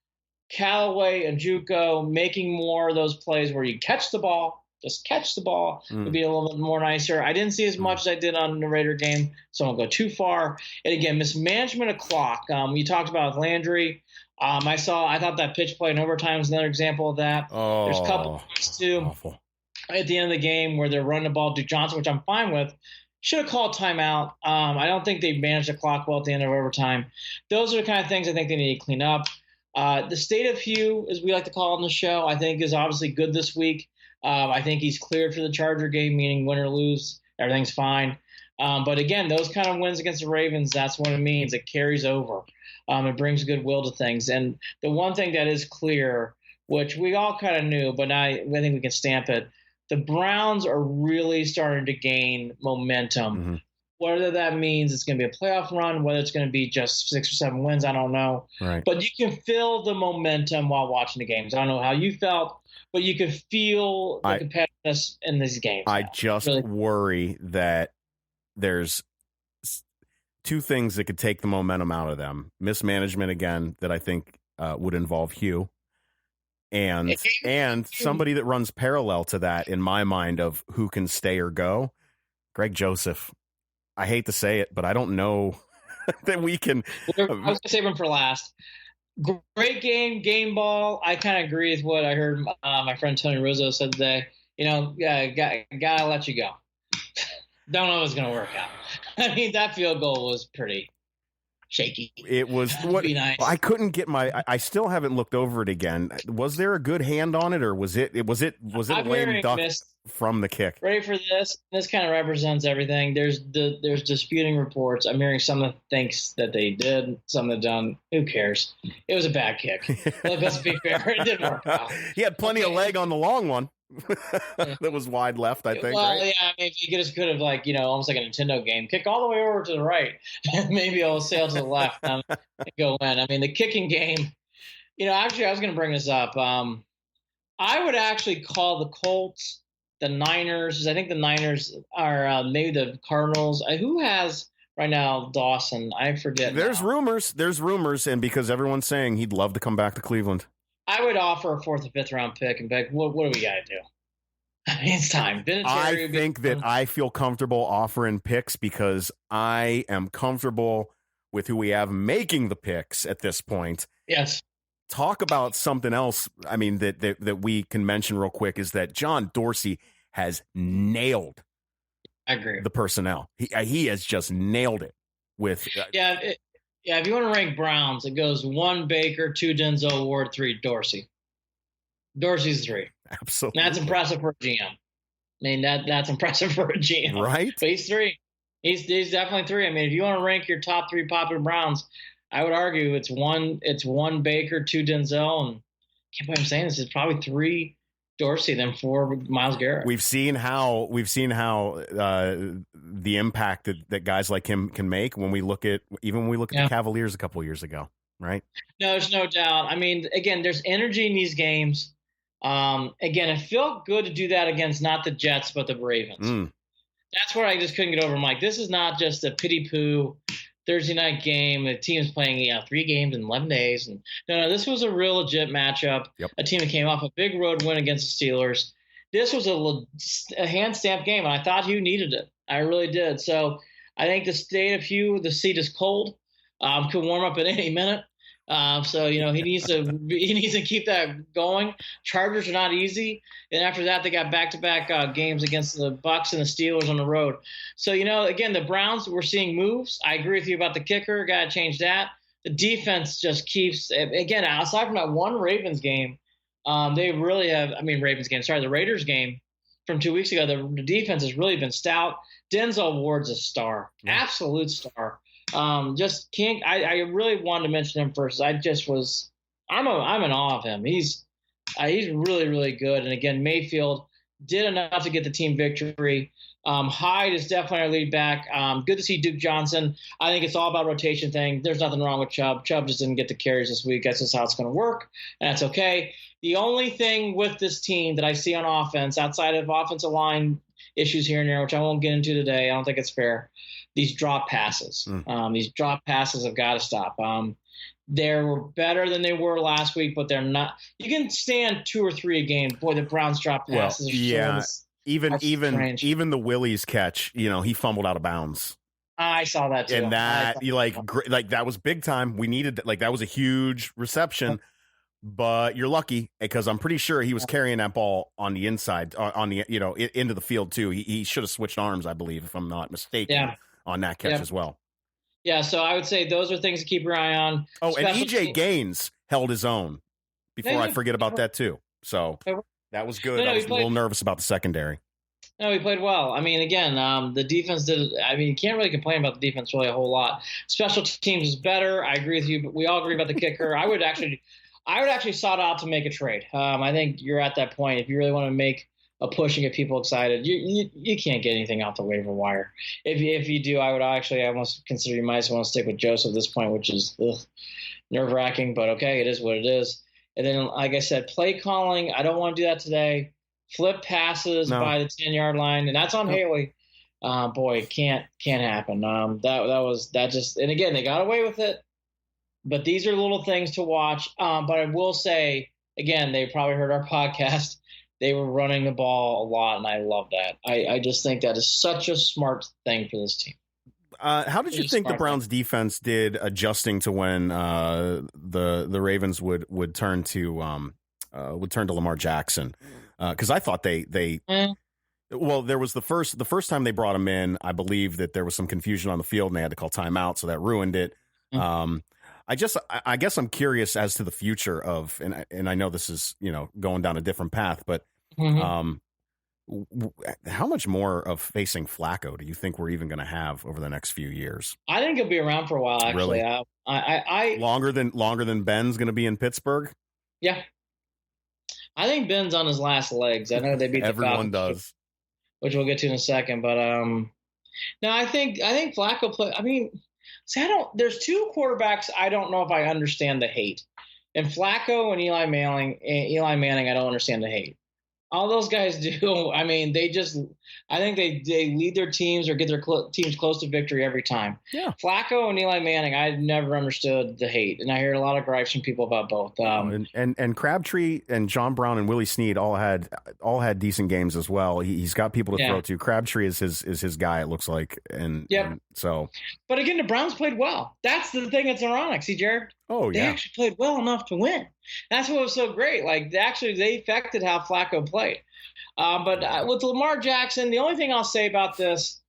Callaway and JUCO making more of those plays where you catch the ball. Just catch the ball would be a little bit more nicer. I didn't see as much as I did on the Raider game, so I won't go too far. And again, mismanagement of clock. You talked about Landry. I thought that pitch play in overtime is another example of that. Oh, there's a couple of things too awful. At the end of the game where they're running the ball. Duke Johnson, which I'm fine with, should have called timeout. I don't think they managed the clock well at the end of overtime. Those are the kind of things I think they need to clean up. The state of Hugh, as we like to call it on the show, I think is obviously good this week. I think he's cleared for the Charger game, meaning win or lose, everything's fine. But again, those kind of wins against the Ravens, that's what it means. It carries over. It brings goodwill to things. And the one thing that is clear, which we all kind of knew, but I think we can stamp it, the Browns are really starting to gain momentum. Mm-hmm. Whether that means it's going to be a playoff run, whether it's going to be just 6 or 7 wins, I don't know. Right. But you can feel the momentum while watching the games. I don't know how you felt, but you could feel the competitiveness in these games. I just worry that there's two things that could take the momentum out of them. Mismanagement, again, that I think would involve Hugh. And somebody that runs parallel to that in my mind of who can stay or go, Greg Joseph. I hate to say it, but I don't know that we can. I was going to save him for last. Great game ball. I kind of agree with what I heard my friend Tony Rizzo said today. Gotta let you go. Don't know if it's going to work out. I mean, that field goal was pretty shaky. It was what nice. I couldn't get I still haven't looked over it again. Was there a good hand on it, or was it a lame duck from the kick? Ready for this? This kind of represents everything. There's disputing reports. I'm hearing some that thinks that they did, some that don't. Who cares? It was a bad kick. Let's be fair. It didn't work out. He had plenty of leg on the long one. That was wide left, I think. Well, right? Yeah, I mean, if you just could have, almost like a Nintendo game, kick all the way over to the right, and maybe it'll sail to the left and go in. I mean, the kicking game, actually, I was going to bring this up. I would actually call the Colts, the Niners, I think the Niners are maybe the Cardinals. Who has right now Dawson? I forget. There's rumors, and because everyone's saying he'd love to come back to Cleveland. I would offer a 4th or 5th round pick and be like, what do we got to do? I mean, it's time. I think that I feel comfortable offering picks because I am comfortable with who we have making the picks at this point. Yes. Talk about something else. I mean, that we can mention real quick is that John Dorsey has nailed I agree. The personnel. He has just nailed it with. If you want to rank Browns, it goes 1 Baker, 2 Denzel Ward, 3 Dorsey. Dorsey's 3. Absolutely. And that's impressive for a GM. I mean, that's impressive for a GM. Right? But he's 3. He's definitely 3. I mean, if you want to rank your top 3 popular Browns, I would argue it's one Baker, 2 Denzel, and I can't believe I'm saying this, it's probably 3 Dorsey than for Myles Garrett. We've seen how the impact that guys like him can make when we look at the Cavaliers a couple of years ago, right? No, there's no doubt. I mean, again, there's energy in these games. Again, it felt good to do that against not the Jets but the Ravens. That's where I just couldn't get over. I'm like, this is not just a pity poo Thursday night game. The team's playing 3 games in 11 days. And no, this was a real legit matchup. Yep. A team that came off a big road win against the Steelers. This was a hand-stamped game, and I thought Hugh needed it. I really did. So I think the state of Hugh, the seat is cold, could warm up at any minute. So he needs to keep that going. Chargers are not easy, and after that they got back-to-back games against the Bucs and the Steelers on the road. So again, the Browns, we're seeing moves. I agree with you about the kicker. Got to change that. The defense just keeps, again, aside from that one Ravens game, they really have. I mean, the Raiders game from 2 weeks ago. The defense has really been stout. Denzel Ward's a star, absolute star. Just can't. I really wanted to mention him first. I'm in awe of him. He's really, really good. And again, Mayfield did enough to get the team victory. Hyde is definitely our lead back. Good to see Duke Johnson. I think it's all about rotation thing. There's nothing wrong with Chubb. Chubb just didn't get the carries this week. That's just how it's going to work, and that's okay. The only thing with this team that I see on offense, outside of offensive line issues here and there, which I won't get into today, I don't think it's fair, these drop passes. These drop passes have got to stop. They're better than they were last week, but they're not. You can stand 2 or 3 a game. Boy, the Browns drop passes. Even the Willie's catch, he fumbled out of bounds. I saw that too. And that that was big time. We needed that was a huge reception. But you're lucky because I'm pretty sure he was carrying that ball on the inside, into the field too. He should have switched arms, I believe, if I'm not mistaken, on that catch as well. Yeah, so I would say those are things to keep your eye on. Oh, and EJ Gaines held his own. Before I forget about that too. So that was good. I was a little nervous about the secondary. No, he played well. I mean, again, the defense did. I mean, you can't really complain about the defense really a whole lot. Special teams is better. I agree with you, but we all agree about the kicker. I would actually sought out to make a trade. I think you're at that point. If you really want to make a push and get people excited, you can't get anything off the waiver wire. If you do, I almost consider you might want to stick with Joseph at this point, which is nerve-wracking, but okay, it is what it is. And then, like I said, play calling, I don't want to do that today. Flip passes by the 10-yard line, and that's on Haley. Boy, it can't happen. And again, they got away with it. But these are little things to watch. But I will say, again, they probably heard our podcast. They were running the ball a lot, and I love that. I just think that is such a smart thing for this team. How did you think the Browns defense did adjusting to when the Ravens would turn to Lamar Jackson? Because I thought well, there was the first time they brought him in, I believe that there was some confusion on the field and they had to call timeout, so that ruined it. I guess I'm curious as to the future of, and I know this is going down a different path, but how much more of facing Flacco do you think we're even going to have over the next few years? I think he'll be around for a while. Actually, really? I longer than Ben's going to be in Pittsburgh. Yeah, I think Ben's on his last legs. I know they beat everyone does, which we'll get to in a second. But no, I think Flacco play. I mean. See, there's 2 quarterbacks I don't know if I understand the hate. And Flacco and Eli Manning, I don't understand the hate. All those guys do. I mean, I think they lead their teams or get their teams close to victory every time. Yeah. Flacco and Eli Manning, I've never understood the hate. And I hear a lot of gripes from people about both. And Crabtree and John Brown and Willie Snead all had decent games as well. He's got people to throw to. Crabtree is his guy, it looks like. And so. But again, the Browns played well. That's the thing that's ironic. See, Jared? Oh, yeah. They actually played well enough to win. That's what was so great. Like, they affected how Flacco played. But with Lamar Jackson, the only thing I'll say about this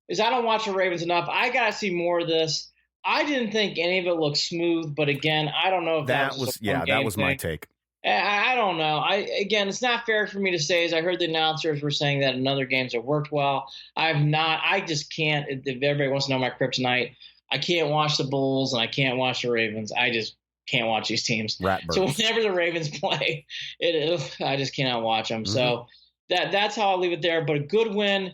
is I don't watch the Ravens enough. I got to see more of this. I didn't think any of it looked smooth, but again, I don't know if that was my take. I don't know. Again, it's not fair for me to say, as I heard the announcers were saying that in other games it worked well. I just can't. If everybody wants to know my kryptonite, I can't watch the Bulls and I can't watch the Ravens. I just can't watch these teams. Ratbirds. So whenever the Ravens play, I just cannot watch them. Mm-hmm. So that's how I'll leave it there. But a good win.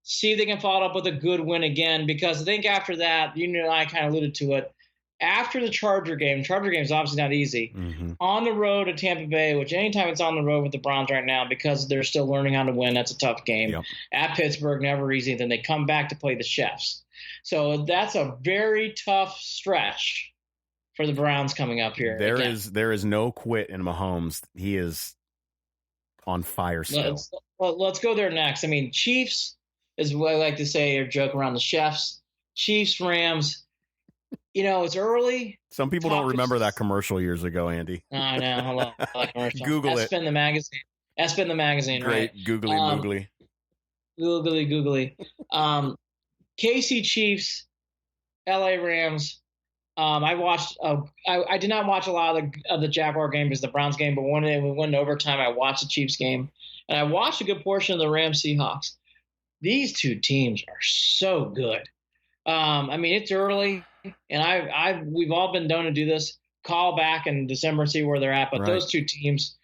See if they can follow up with a good win again, because I think after that, you know, I kind of alluded to it. After the Charger game is obviously not easy. Mm-hmm. On the road at Tampa Bay, which anytime it's on the road with the Browns right now, because they're still learning how to win, that's a tough game. Yep. At Pittsburgh, never easy. Then they come back to play the Chefs. So that's a very tough stretch for the Browns coming up here. There is no quit in Mahomes. He is on fire still. Let's go there next. I mean, Chiefs is what I like to say or joke around, the Chefs. Chiefs, Rams. You know, it's early. Some people don't remember that commercial years ago, Andy. I know. I love that commercial. Google it. Spin the magazine. Spin the magazine, great. Right? Googly. Googly. KC Chiefs, LA Rams. I watched. I did not watch a lot of the Jaguar game because the Browns game, but when we went in overtime, I watched the Chiefs game, and I watched a good portion of the Rams Seahawks. These two teams are so good. I mean, it's early, and we've all been known to do this. Call back in December and see where they're at. But right. Those two teams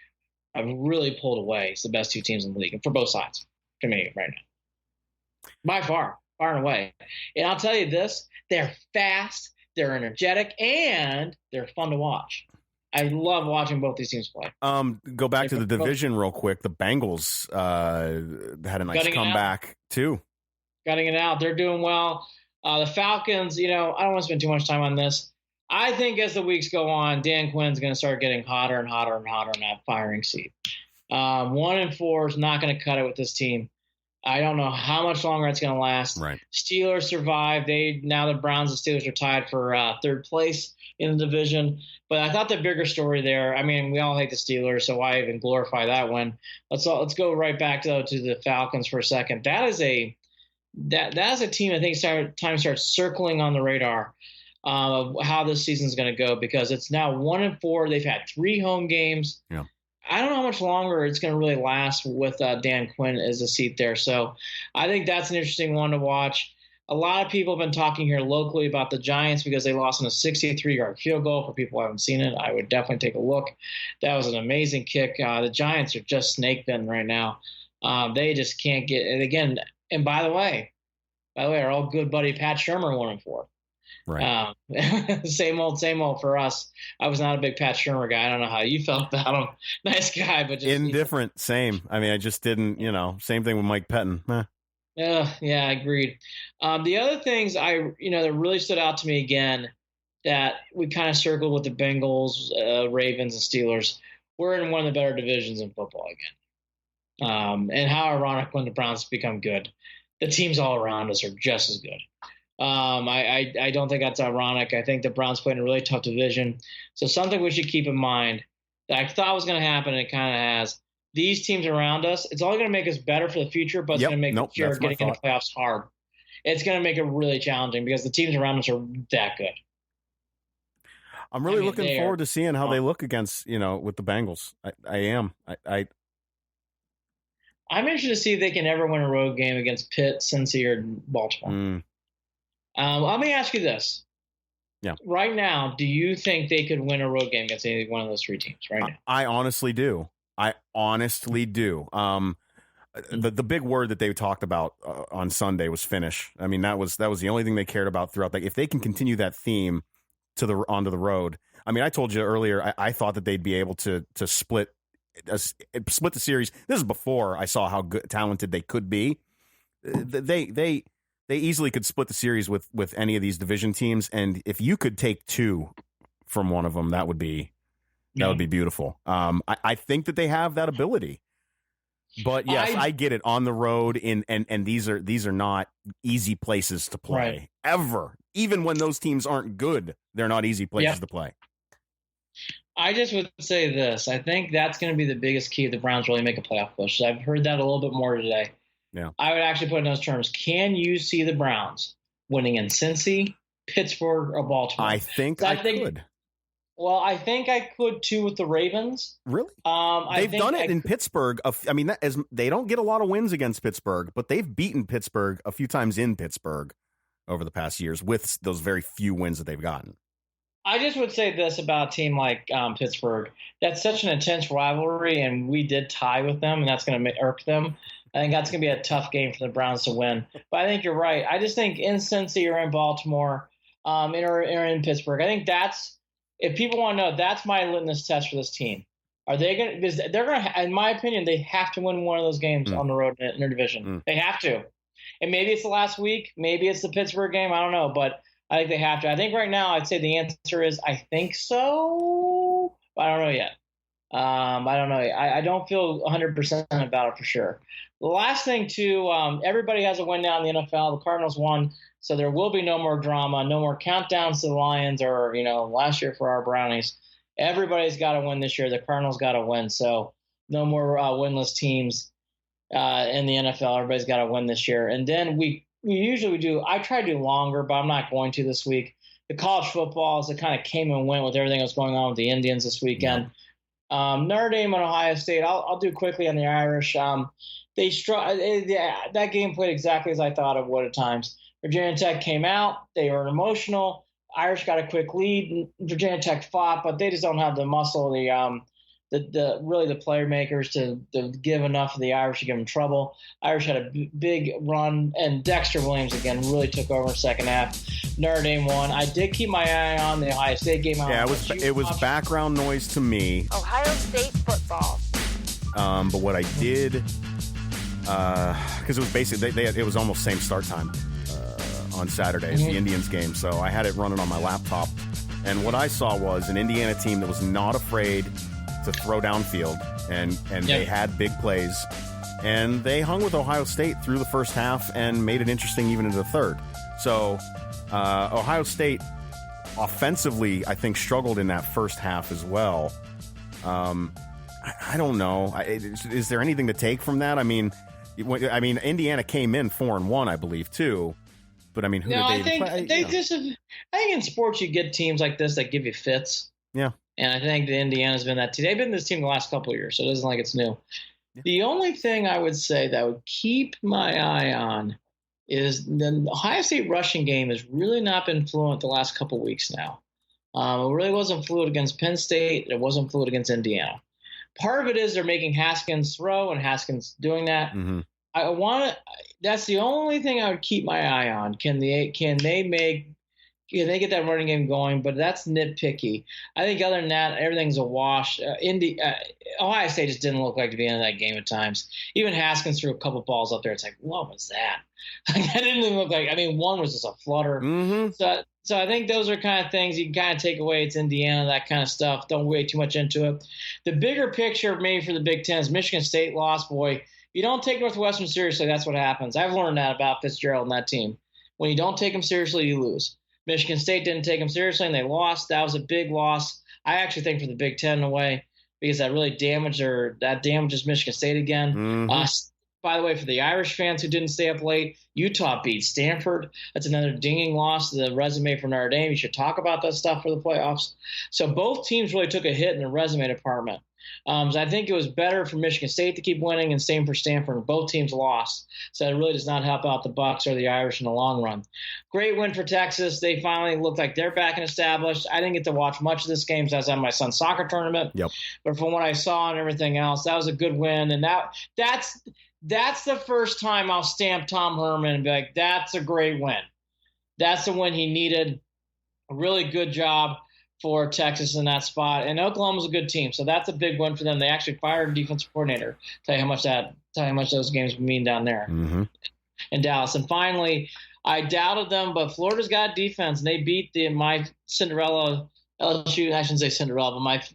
have really pulled away. It's the best two teams in the league, and for both sides, to me, right now, by far and away. And I'll tell you this: they're fast, they're energetic, and they're fun to watch. I love watching both these teams play. Go back to the division real quick. The Bengals had a nice comeback too. Gutting it out. They're doing well. The Falcons, you know, I don't want to spend too much time on this. I think as the weeks go on, Dan Quinn's going to start getting hotter and hotter and hotter in that firing seat. 1-4 is not going to cut it with this team. I don't know how much longer it's going to last. Right. Steelers survived. Now the Browns and Steelers are tied for third place in the division. But I thought the bigger story there, I mean, we all hate the Steelers, so why even glorify that one? Let's go right back though to the Falcons for a second. That is a team I think time starts circling on the radar of how this season is going to go, because it's now 1-4. They've had 3 home games. Yeah. I don't know how much longer it's going to really last with Dan Quinn as a seat there. So I think that's an interesting one to watch. A lot of people have been talking here locally about the Giants because they lost on a 63-yard field goal. For people who haven't seen it, I would definitely take a look. That was an amazing kick. The Giants are just snake bitten right now. They just can't get it again. And by the way, our old good buddy Pat Shurmur 1-4. Right. Same old for us. I was not a big Pat Shurmur guy. I don't know how you felt about him. Nice guy, but just indifferent. Same. I mean, I just didn't. Same thing with Mike Pettin. Yeah, agreed. The other things that really stood out to me again, that we kind of circled with the Bengals, Ravens, and Steelers. We're in one of the better divisions in football again. And how ironic when the Browns become good. The teams all around us are just as good. I don't think that's ironic. I think the Browns play in a really tough division. So something we should keep in mind that I thought was going to happen, and it kind of has. These teams around us, it's only going to make us better for the future, but it's going to make getting into playoffs hard. It's going to make it really challenging because the teams around us are that good. I'm really looking forward to seeing how they look against, with the Bengals. I am. I'm interested to see if they can ever win a road game against Pitt, Cincy, or Baltimore. Let me ask you this. Yeah. Right now, do you think they could win a road game against any one of those 3 teams right now? I honestly do. The big word that they talked about on Sunday was finish. I mean, that was the only thing they cared about throughout. If they can continue that theme onto the road. I mean, I told you earlier, I thought that they'd be able to split the series. This is before I saw how good, talented they could be. They easily could split the series with any of these division teams, and if you could take 2 from one of them, that would be beautiful. I think that they have that ability. But yes, I get it, on the road and these are not easy places to play ever. Even when those teams aren't good, they're not easy places to play. I just would say this. I think that's going to be the biggest key if the Browns really make a playoff push. I've heard that a little bit more today. Yeah. I would actually put in those terms. Can you see the Browns winning in Cincy, Pittsburgh, or Baltimore? I think I could. Well, I think I could too with the Ravens. Really? They've done it in Pittsburgh. I mean, they don't get a lot of wins against Pittsburgh, but they've beaten Pittsburgh a few times in Pittsburgh over the past years with those very few wins that they've gotten. I just would say this about a team like Pittsburgh. That's such an intense rivalry, and we did tie with them, and that's going to irk them. I think that's going to be a tough game for the Browns to win. But I think you're right. I just think in Cincy or in Baltimore, or in Pittsburgh, I think that's, if people want to know, that's my litmus test for this team. Are they going to, because they're going to, in my opinion, they have to win one of those games on the road in their division. They have to. And maybe it's the last week. Maybe it's the Pittsburgh game. I don't know. But I think they have to. I think right now I'd say the answer is I think so. But I don't know yet. I don't know. I don't feel 100% about it for sure. The last thing, too, everybody has a win now in the NFL. The Cardinals won, so there will be no more drama, no more countdowns to the Lions or, last year for our Brownies. Everybody's got to win this year. The Cardinals got to win, so no more winless teams in the NFL. Everybody's got to win this year. And then we usually do – I try to do longer, but I'm not going to this week. The college footballs, it kind of came and went with everything that was going on with the Indians this weekend. Notre Dame and Ohio State, I'll do quickly on the Irish. That game played exactly as I thought it would at times. Virginia Tech came out. They were emotional. Irish got a quick lead. Virginia Tech fought, but they just don't have the muscle, the playmakers to give enough of the Irish to give them trouble. Irish had a big run, and Dexter Williams again really took over in the second half. Notre Dame won. I did keep my eye on the Ohio State game. Yeah, it was background noise to me. Ohio State football. But what I did, because it was basically it was almost same start time on Saturday as the Indians game, so I had it running on my laptop. And what I saw was an Indiana team that was not afraid to throw downfield, and they had big plays, and they hung with Ohio State through the first half and made it interesting even into the third. So Ohio State offensively, I think, struggled in that first half as well. I don't know. Is there anything to take from that? I mean, Indiana came in 4-1, I believe, too. But I mean, I think in sports you get teams like this that give you fits. Yeah. And I think the Indiana's been that too. They've been this team the last couple of years, so it isn't like it's new. Yeah. The only thing I would say that I would keep my eye on is the Ohio State rushing game has really not been fluent the last couple of weeks now. It really wasn't fluid against Penn State. It wasn't fluid against Indiana. Part of it is they're making Haskins throw, and Haskins doing that. Mm-hmm. That's the only thing I would keep my eye on. Can they get that running game going? But that's nitpicky. I think other than that, everything's a wash. Ohio State just didn't look like to be in that game at times. Even Haskins threw a couple balls up there. It's like, what was that? That didn't even look like. I mean, one was just a flutter. Mm-hmm. So I think those are kind of things you can kind of take away. It's Indiana, that kind of stuff. Don't wade too much into it. The bigger picture maybe for the Big Ten is Michigan State lost. Boy, you don't take Northwestern seriously, that's what happens. I've learned that about Fitzgerald and that team. When you don't take them seriously, you lose. Michigan State didn't take them seriously, and they lost. That was a big loss. I actually think for the Big Ten in a way, because that really damages Michigan State again. Mm-hmm. By the way, for the Irish fans who didn't stay up late, Utah beat Stanford. That's another dinging loss to the resume for Notre Dame. You should talk about that stuff for the playoffs. So both teams really took a hit in the resume department. So I think it was better for Michigan State to keep winning, and same for Stanford. Both teams lost, so it really does not help out the Bucs or the Irish in the long run. Great win for Texas. They finally look like they're back and established. I didn't get to watch much of this game because I was at my son's soccer tournament. Yep. But from what I saw and everything else, that was a good win, and that's the first time I'll stamp Tom Herman and be like, that's a great win. That's the win he needed. A really good job for Texas in that spot. And Oklahoma's a good team, so that's a big win for them. They actually fired a defensive coordinator. Tell you how much those games mean down there in Dallas. And finally, I doubted them, but Florida's got defense, and they beat my Cinderella LSU. I shouldn't say Cinderella,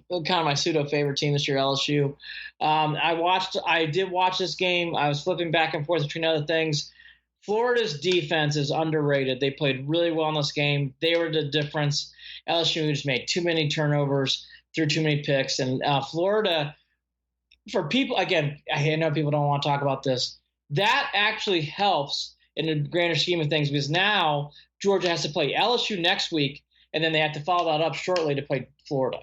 but my pseudo favorite team this year, LSU. I did watch this game. I was flipping back and forth between other things. Florida's defense is underrated. They played really well in this game. They were the difference. LSU just made too many turnovers, threw too many picks. And Florida, for people, again, I know people don't want to talk about this. That actually helps in the grander scheme of things, because now Georgia has to play LSU next week, and then they have to follow that up shortly to play Florida.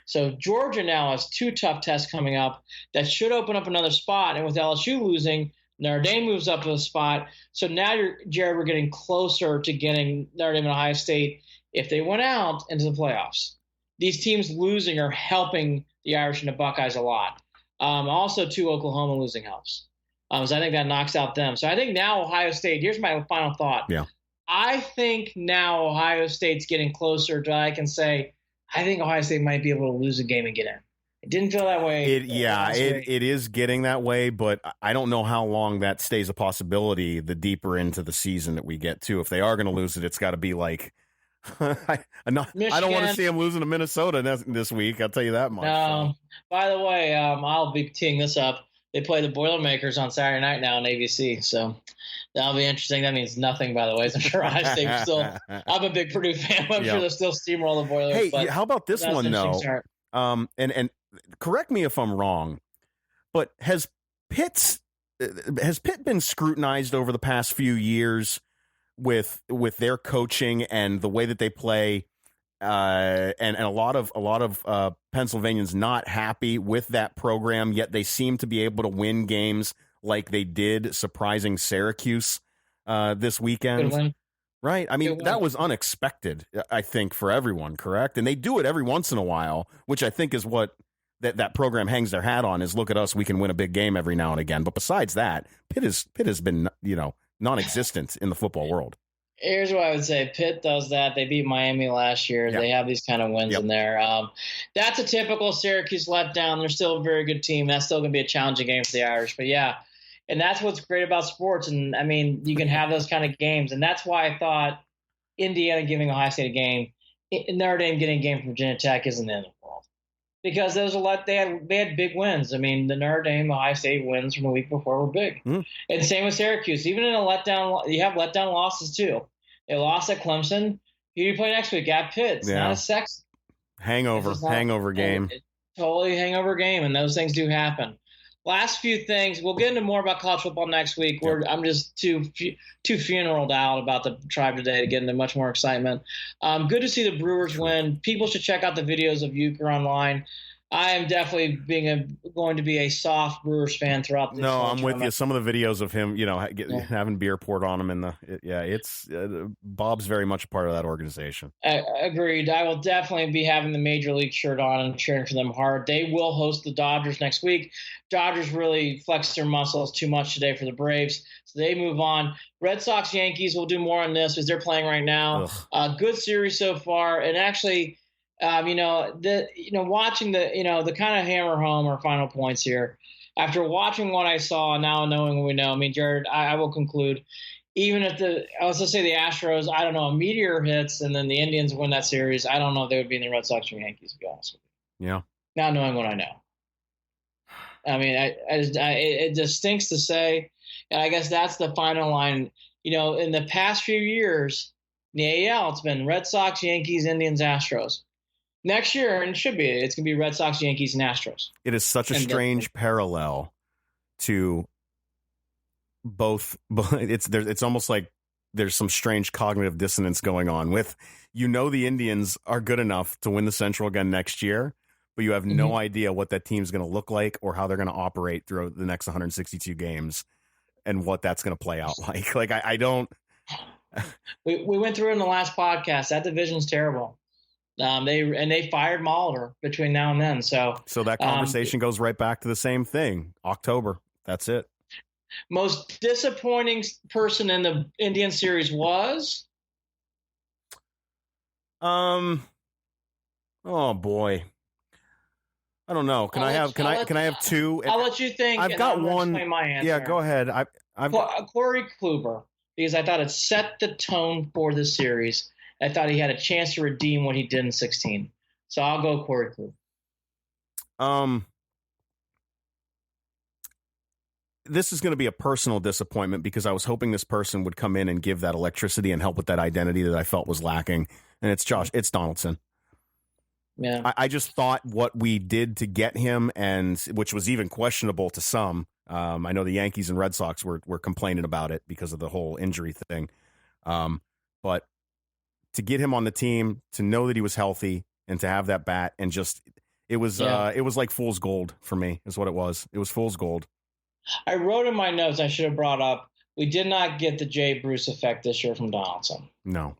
So Georgia now has two tough tests coming up that should open up another spot. And with LSU losing, Notre Dame moves up to a spot. So now, Jared, we're getting closer to getting Notre Dame and Ohio State if they went out into the playoffs. These teams losing are helping the Irish and the Buckeyes a lot. Also, too, Oklahoma losing helps. So I think that knocks out them. So I think now Ohio State, here's my final thought. Yeah. I think now Ohio State's getting closer to, I can say, I think Ohio State might be able to lose a game and get in. It didn't feel that way. It is getting that way, but I don't know how long that stays a possibility the deeper into the season that we get to. If they are going to lose it, it's got to be like I don't want to see them losing to Minnesota this week. I'll tell you that much. No. By the way, I'll be teeing this up. They play the Boilermakers on Saturday night now on ABC, so that'll be interesting. That means nothing, by the way. I'm sure Ohio State still. I'm a big Purdue fan. I'm sure they'll still steamroll the Boilers. Hey, but how about this one though? And correct me if I'm wrong, but has Pitt been scrutinized over the past few years with their coaching and the way that they play? And a lot of Pennsylvanians not happy with that program, yet they seem to be able to win games like they did, surprising Syracuse this weekend. Right? I mean, that was unexpected, I think, for everyone, correct? And they do it every once in a while, which I think is what that program hangs their hat on, is look at us, we can win a big game every now and again. But besides that, Pitt has been, non-existent in the football world. Here's what I would say. Pitt does that. They beat Miami last year. Yep. They have these kind of wins in there. That's a typical Syracuse letdown. They're still a very good team. That's still going to be a challenging game for the Irish. But, yeah, and that's what's great about sports. And, I mean, you can have those kind of games. And that's why I thought Indiana giving Ohio State a game, Notre Dame getting a game from Virginia Tech isn't the end of the world. Because there was a lot, they had big wins. I mean, the Notre Dame, Ohio State wins from the week before were big. Mm. And same with Syracuse. Even in a letdown, you have letdown losses too. They lost at Clemson. Who do you play next week? At Pitt. It's not a sex hangover game. Totally hangover game, and those things do happen. Last few things. We'll get into more about college football next week. I'm just too funeraled out about the Tribe today to get into much more excitement. Good to see the Brewers win. People should check out the videos of Euchre online. I am definitely going to be a soft Brewers fan throughout this. No, I'm with you. Some of the videos of him, having beer poured on him it's Bob's very much a part of that organization. Agreed. I will definitely be having the Major League shirt on and cheering for them hard. They will host the Dodgers next week. Dodgers really flexed their muscles too much today for the Braves, so they move on. Red Sox, Yankees, we'll do more on this because they're playing right now. Good series so far, and actually. Watching the kind of hammer home our final points here. After watching what I saw, now knowing what we know, I mean, Jared, I will conclude, even if the Astros, I don't know, a meteor hits and then the Indians win that series, I don't know if they would be in the Red Sox or Yankees, to be honest with you. Yeah. Now knowing what I know. I mean, it just stinks to say, and I guess that's the final line. In the past few years, in the AL, it's been Red Sox, Yankees, Indians, Astros. Next year, and it's going to be Red Sox, Yankees, and Astros. It is such a strange parallel to both. It's almost like there's some strange cognitive dissonance going on with, the Indians are good enough to win the Central again next year, but you have no idea what that team's going to look like or how they're going to operate throughout the next 162 games and what that's going to play out like. Like, I don't. We went through in the last podcast. That division's terrible. They fired Molitor between now and then. So that conversation goes right back to the same thing. October. That's it. Most disappointing person in the Indian series was? Oh boy. I don't know. Can I have two? I'll let you think. I've got one. My answer. Yeah, go ahead. I've Corey Kluber, because I thought it set the tone for the series. I thought he had a chance to redeem what he did in 16. So I'll go Corey Kluber. This is going to be a personal disappointment because I was hoping this person would come in and give that electricity and help with that identity that I felt was lacking. And it's Donaldson. Yeah. I just thought what we did to get him, and which was even questionable to some. I know the Yankees and Red Sox were complaining about it because of the whole injury thing. But to get him on the team, to know that he was healthy, and to have that bat, and just it was like fool's gold for me. Is what it was. It was fool's gold. I wrote in my notes. I should have brought up. We did not get the Jay Bruce effect this year from Donaldson. No.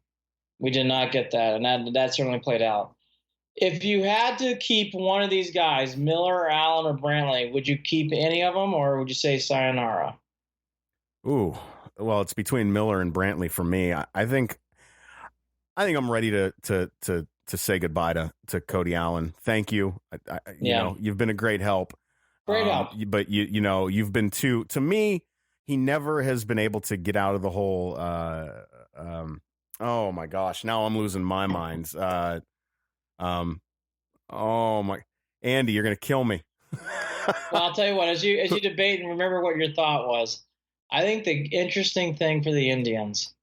We did not get that, and that certainly played out. If you had to keep one of these guys, Miller, Allen, or Brantley, would you keep any of them, or would you say sayonara? Ooh, well, it's between Miller and Brantley for me. I think I'm ready to say goodbye to Cody Allen. Thank you. You know, you've been a great help. Great help. But you've been too. To me, he never has been able to get out of the whole. Oh my gosh! Now I'm losing my mind. Oh my, Andy, you're gonna kill me. Well, I'll tell you what. As you debate and remember what your thought was, I think the interesting thing for the Indians,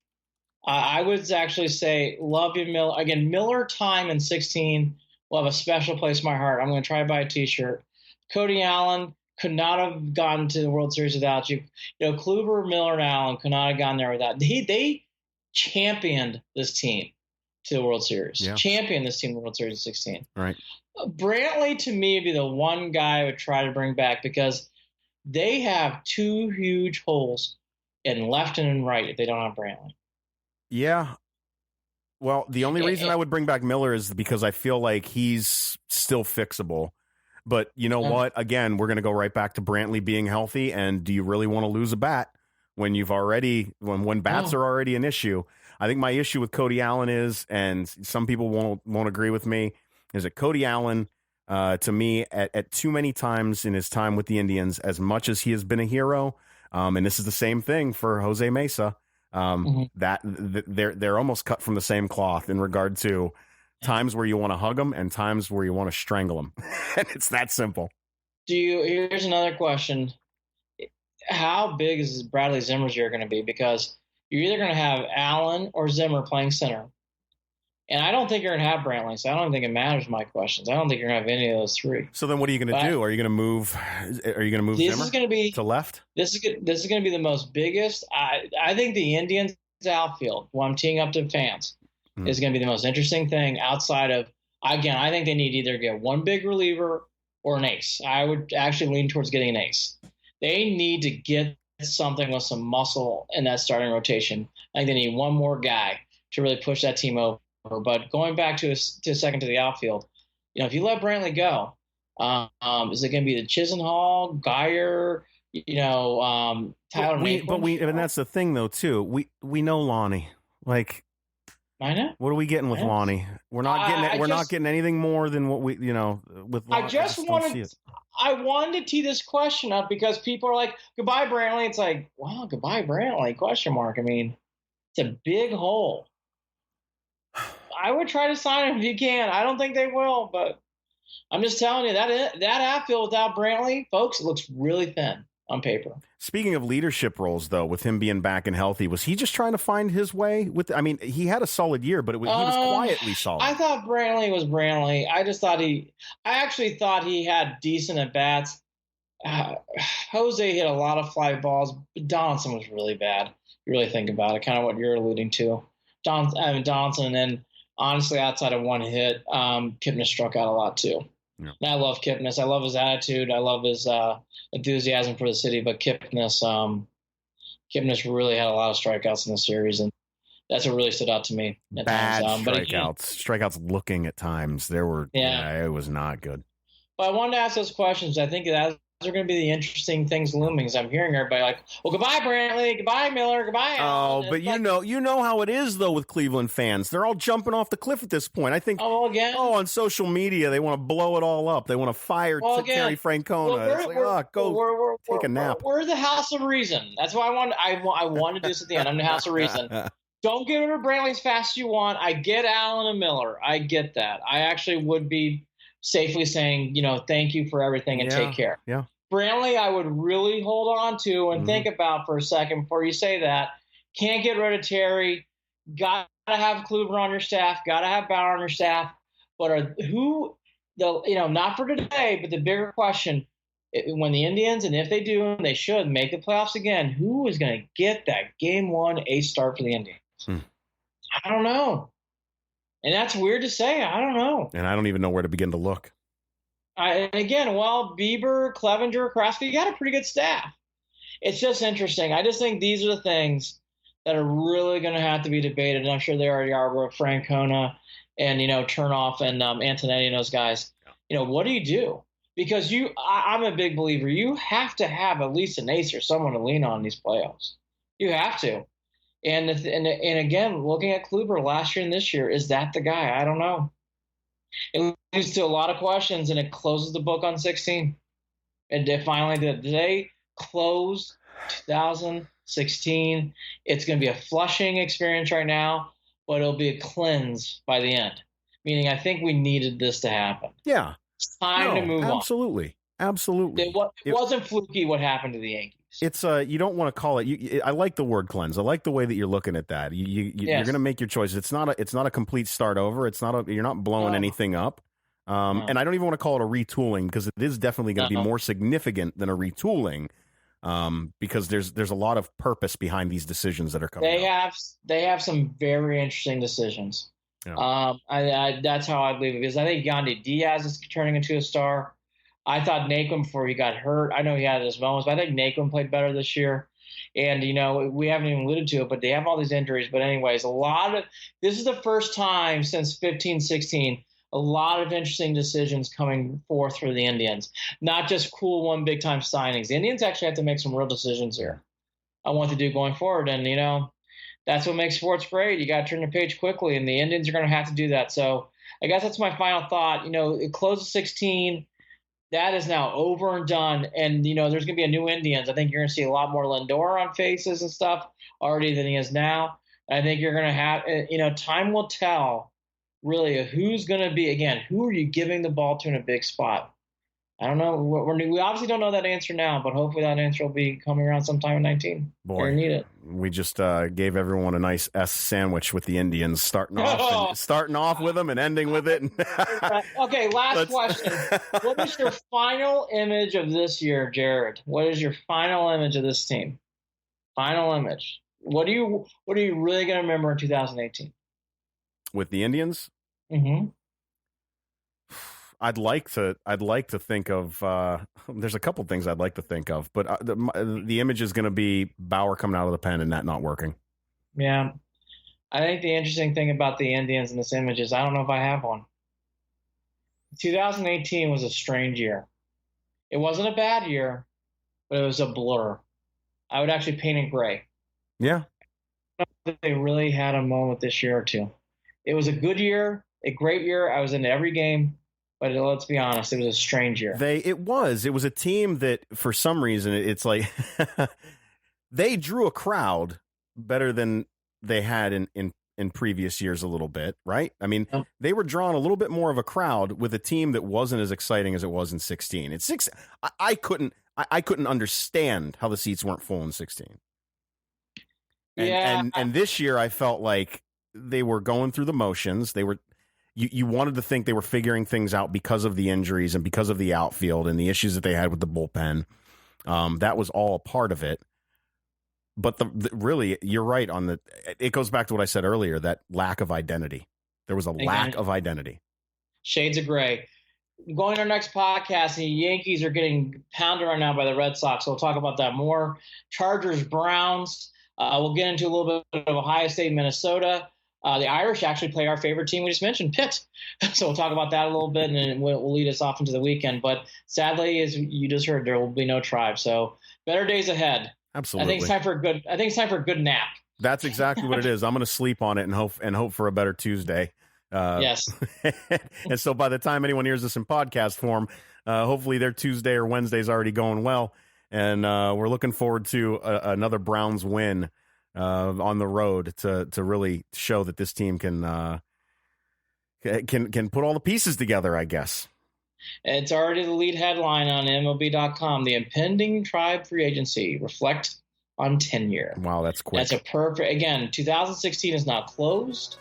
I would actually say, love you, Miller. Again, Miller time in 16 will have a special place in my heart. I'm going to try to buy a T-shirt. Cody Allen could not have gotten to the World Series without you. You know, Kluber, Miller, and Allen could not have gotten there without. They championed this team to the World Series. Yeah. Championed this team to the World Series in 16. Right. Brantley, to me, would be the one guy I would try to bring back because they have two huge holes in left and in right if they don't have Brantley. Yeah. Well, the only reason I would bring back Miller is because I feel like he's still fixable. But you know what? Again, we're going to go right back to Brantley being healthy. And do you really want to lose a bat when you've already when bats are already an issue? I think my issue with Cody Allen is, and some people won't agree with me, is that Cody Allen, to me, at too many times in his time with the Indians, as much as he has been a hero, and this is the same thing for Jose Mesa, that they're almost cut from the same cloth in regard to times where you want to hug them and times where you want to strangle them. And it's that simple. Here's another question. How big is Bradley Zimmer's year going to be? Because you're either going to have Allen or Zimmer playing center. And I don't think you're going to have Brantley, so I don't think it matters my questions. I don't think you're going to have any of those three. So then what are you going to do? Are you going to move Zimmer to left? This is going to be the most biggest. I think the Indians outfield, who I'm teeing up to fans, is going to be the most interesting thing outside of, again, I think they need to either get one big reliever or an ace. I would actually lean towards getting an ace. They need to get something with some muscle in that starting rotation. I think they need one more guy to really push that team over. But going back to a second to the outfield, you know, if you let Brantley go, is it going to be the Chisenhall, Geyer, Tyler Naquin? And that's the thing though too. We know Lonnie. Like, I know. What are we getting with Lonnie? We're not getting anything more than what we with Lonnie. I wanted to tee this question up because people are like, goodbye Brantley. It's like, wow, goodbye Brantley, question mark. I mean, it's a big hole. I would try to sign him if you can. I don't think they will, but I'm just telling you that outfield without Brantley, folks, it looks really thin on paper. Speaking of leadership roles, though, with him being back and healthy, was he just trying to find his way? He had a solid year, but he was quietly solid. I thought Brantley was Brantley. I actually thought he had decent at bats. Jose hit a lot of fly balls, but Donaldson was really bad. You really think about it, kind of what you're alluding to. Donaldson, and then honestly, outside of one hit, Kipnis struck out a lot too. Yeah. And I love Kipnis. I love his attitude. I love his enthusiasm for the city. But Kipnis really had a lot of strikeouts in the series, and that's what really stood out to me. Bad strikeouts. Strikeouts looking at times. There were, it was not good. But I wanted to ask those questions. I think those are going to be the interesting things looming. As I'm hearing everybody like, well, goodbye Brantley, goodbye Miller, goodbye Allen. Oh, but you know how it is though with Cleveland fans. They're all jumping off the cliff at this point. I think. On social media they want to blow it all up. They want to fire Terry Francona. Take a nap. We're the House of Reason. That's why I wanted to do this at the end. I'm the House of Reason. Don't get rid of Brantley as fast as you want. I get Allen and Miller. I get that. I actually would be safely saying, thank you for everything and take care. Yeah. Brantley, I would really hold on to and think about for a second before you say that. Can't get rid of Terry. Got to have Kluber on your staff. Got to have Bauer on your staff. But not for today, but the bigger question, when the Indians, and if they do, and they should, make the playoffs again, who is going to get that game one ace start for the Indians? I don't know. And that's weird to say. I don't know. And I don't even know where to begin to look. Bieber, Clevenger, Crosby, you got a pretty good staff. It's just interesting. I just think these are the things that are really going to have to be debated. And I'm sure they already are with Francona and, Chernoff and Antonetti and those guys. What do you do? Because I'm a big believer. You have to have at least an ace or someone to lean on in these playoffs. You have to. And again, looking at Kluber last year and this year, is that the guy? I don't know. It leads to a lot of questions, and it closes the book on 16. And they close 2016. It's going to be a flushing experience right now, but it'll be a cleanse by the end. Meaning, I think we needed this to happen. Yeah. It's time to move on. Absolutely. It wasn't fluky what happened to the Yankees. It's you don't want to call it. I like the word cleanse. I like the way that you're looking at that. You're going to make your choice. It's not a complete start over. You're not blowing anything up. And I don't even want to call it a retooling, because it is definitely going to be more significant than a retooling. Because there's a lot of purpose behind these decisions that are coming. They have some very interesting decisions. Yeah. That's how I believe it, because I think Yandy Diaz is turning into a star. I thought Naquin, before he got hurt, I know he had his moments, but I think Naquin played better this year. And, we haven't even alluded to it, but they have all these injuries. But anyways, this is the first time since 15-16, a lot of interesting decisions coming forth for the Indians. Not just cool one big-time signings. The Indians actually have to make some real decisions here on what to do going forward. And, that's what makes sports great. You got to turn the page quickly, and the Indians are going to have to do that. So I guess that's my final thought. It closes 16. That is now over and done. And, there's going to be a new Indians. I think you're going to see a lot more Lindor on faces and stuff already than he is now. I think you're going to have, time will tell really who's going to be, again, who are you giving the ball to in a big spot? I don't know. We obviously don't know that answer now, but hopefully that answer will be coming around sometime in 19. Boy, need it. We just gave everyone a nice S sandwich with the Indians, starting off with them and ending with it. Okay, last question. What is your final image of this year, Jared? What is your final image of this team? Final image. What are you really going to remember in 2018? With the Indians? Mm-hmm. I'd like to think of. There's a couple things I'd like to think of, but the image is going to be Bauer coming out of the pen and that not working. Yeah, I think the interesting thing about the Indians in this image is I don't know if I have one. 2018 was a strange year. It wasn't a bad year, but it was a blur. I would actually paint it gray. Yeah, they really had a moment this year or two. It was a good year, a great year. I was into every game. But let's be honest, it was a strange year. It was a team that, for some reason, it's like they drew a crowd better than they had in previous years a little bit, right? I mean, They were drawing a little bit more of a crowd with a team that wasn't as exciting as it was in 16. I couldn't understand how the seats weren't full in 16. And this year I felt like they were going through the motions. They were. You wanted to think they were figuring things out because of the injuries and because of the outfield and the issues that they had with the bullpen. That was all a part of it. But really, you're right on the. It goes back to what I said earlier, that lack of identity. There was a lack of identity. Shades of gray. Going to our next podcast, the Yankees are getting pounded right now by the Red Sox. So we'll talk about that more. Chargers, Browns. We'll get into a little bit of Ohio State, Minnesota. The Irish actually play our favorite team we just mentioned, Pitt. So we'll talk about that a little bit, and then we'll lead us off into the weekend. But sadly, as you just heard, there will be no Tribe. So better days ahead. Absolutely. I think it's time for a good nap. That's exactly what it is. I'm going to sleep on it and hope for a better Tuesday. Yes. And so by the time anyone hears this in podcast form, hopefully their Tuesday or Wednesday is already going well. And we're looking forward to another Browns win on the road to really show that this team can put all the pieces together, I guess. It's already the lead headline on MLB.com. The impending Tribe free agency reflect on tenure. Wow, that's quick. That's a perfect. Again, 2016 is not closed.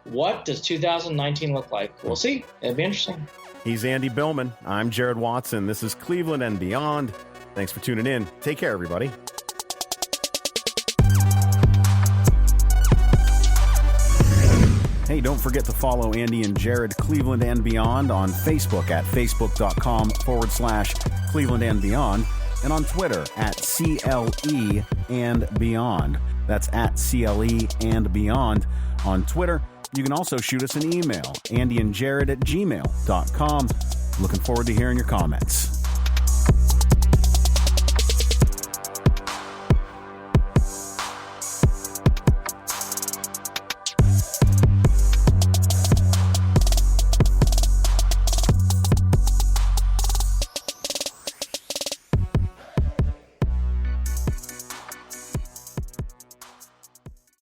What does 2019 look like? We'll see. It'll be interesting. He's Andy Billman. I'm Jared Watson. This is Cleveland and Beyond. Thanks for tuning in. Take care, everybody. Hey, don't forget to follow Andy and Jared Cleveland and Beyond on Facebook at facebook.com/Cleveland and Beyond and on Twitter at CLE and Beyond. That's at CLE and Beyond. On Twitter, you can also shoot us an email, andyandjared@gmail.com. Looking forward to hearing your comments.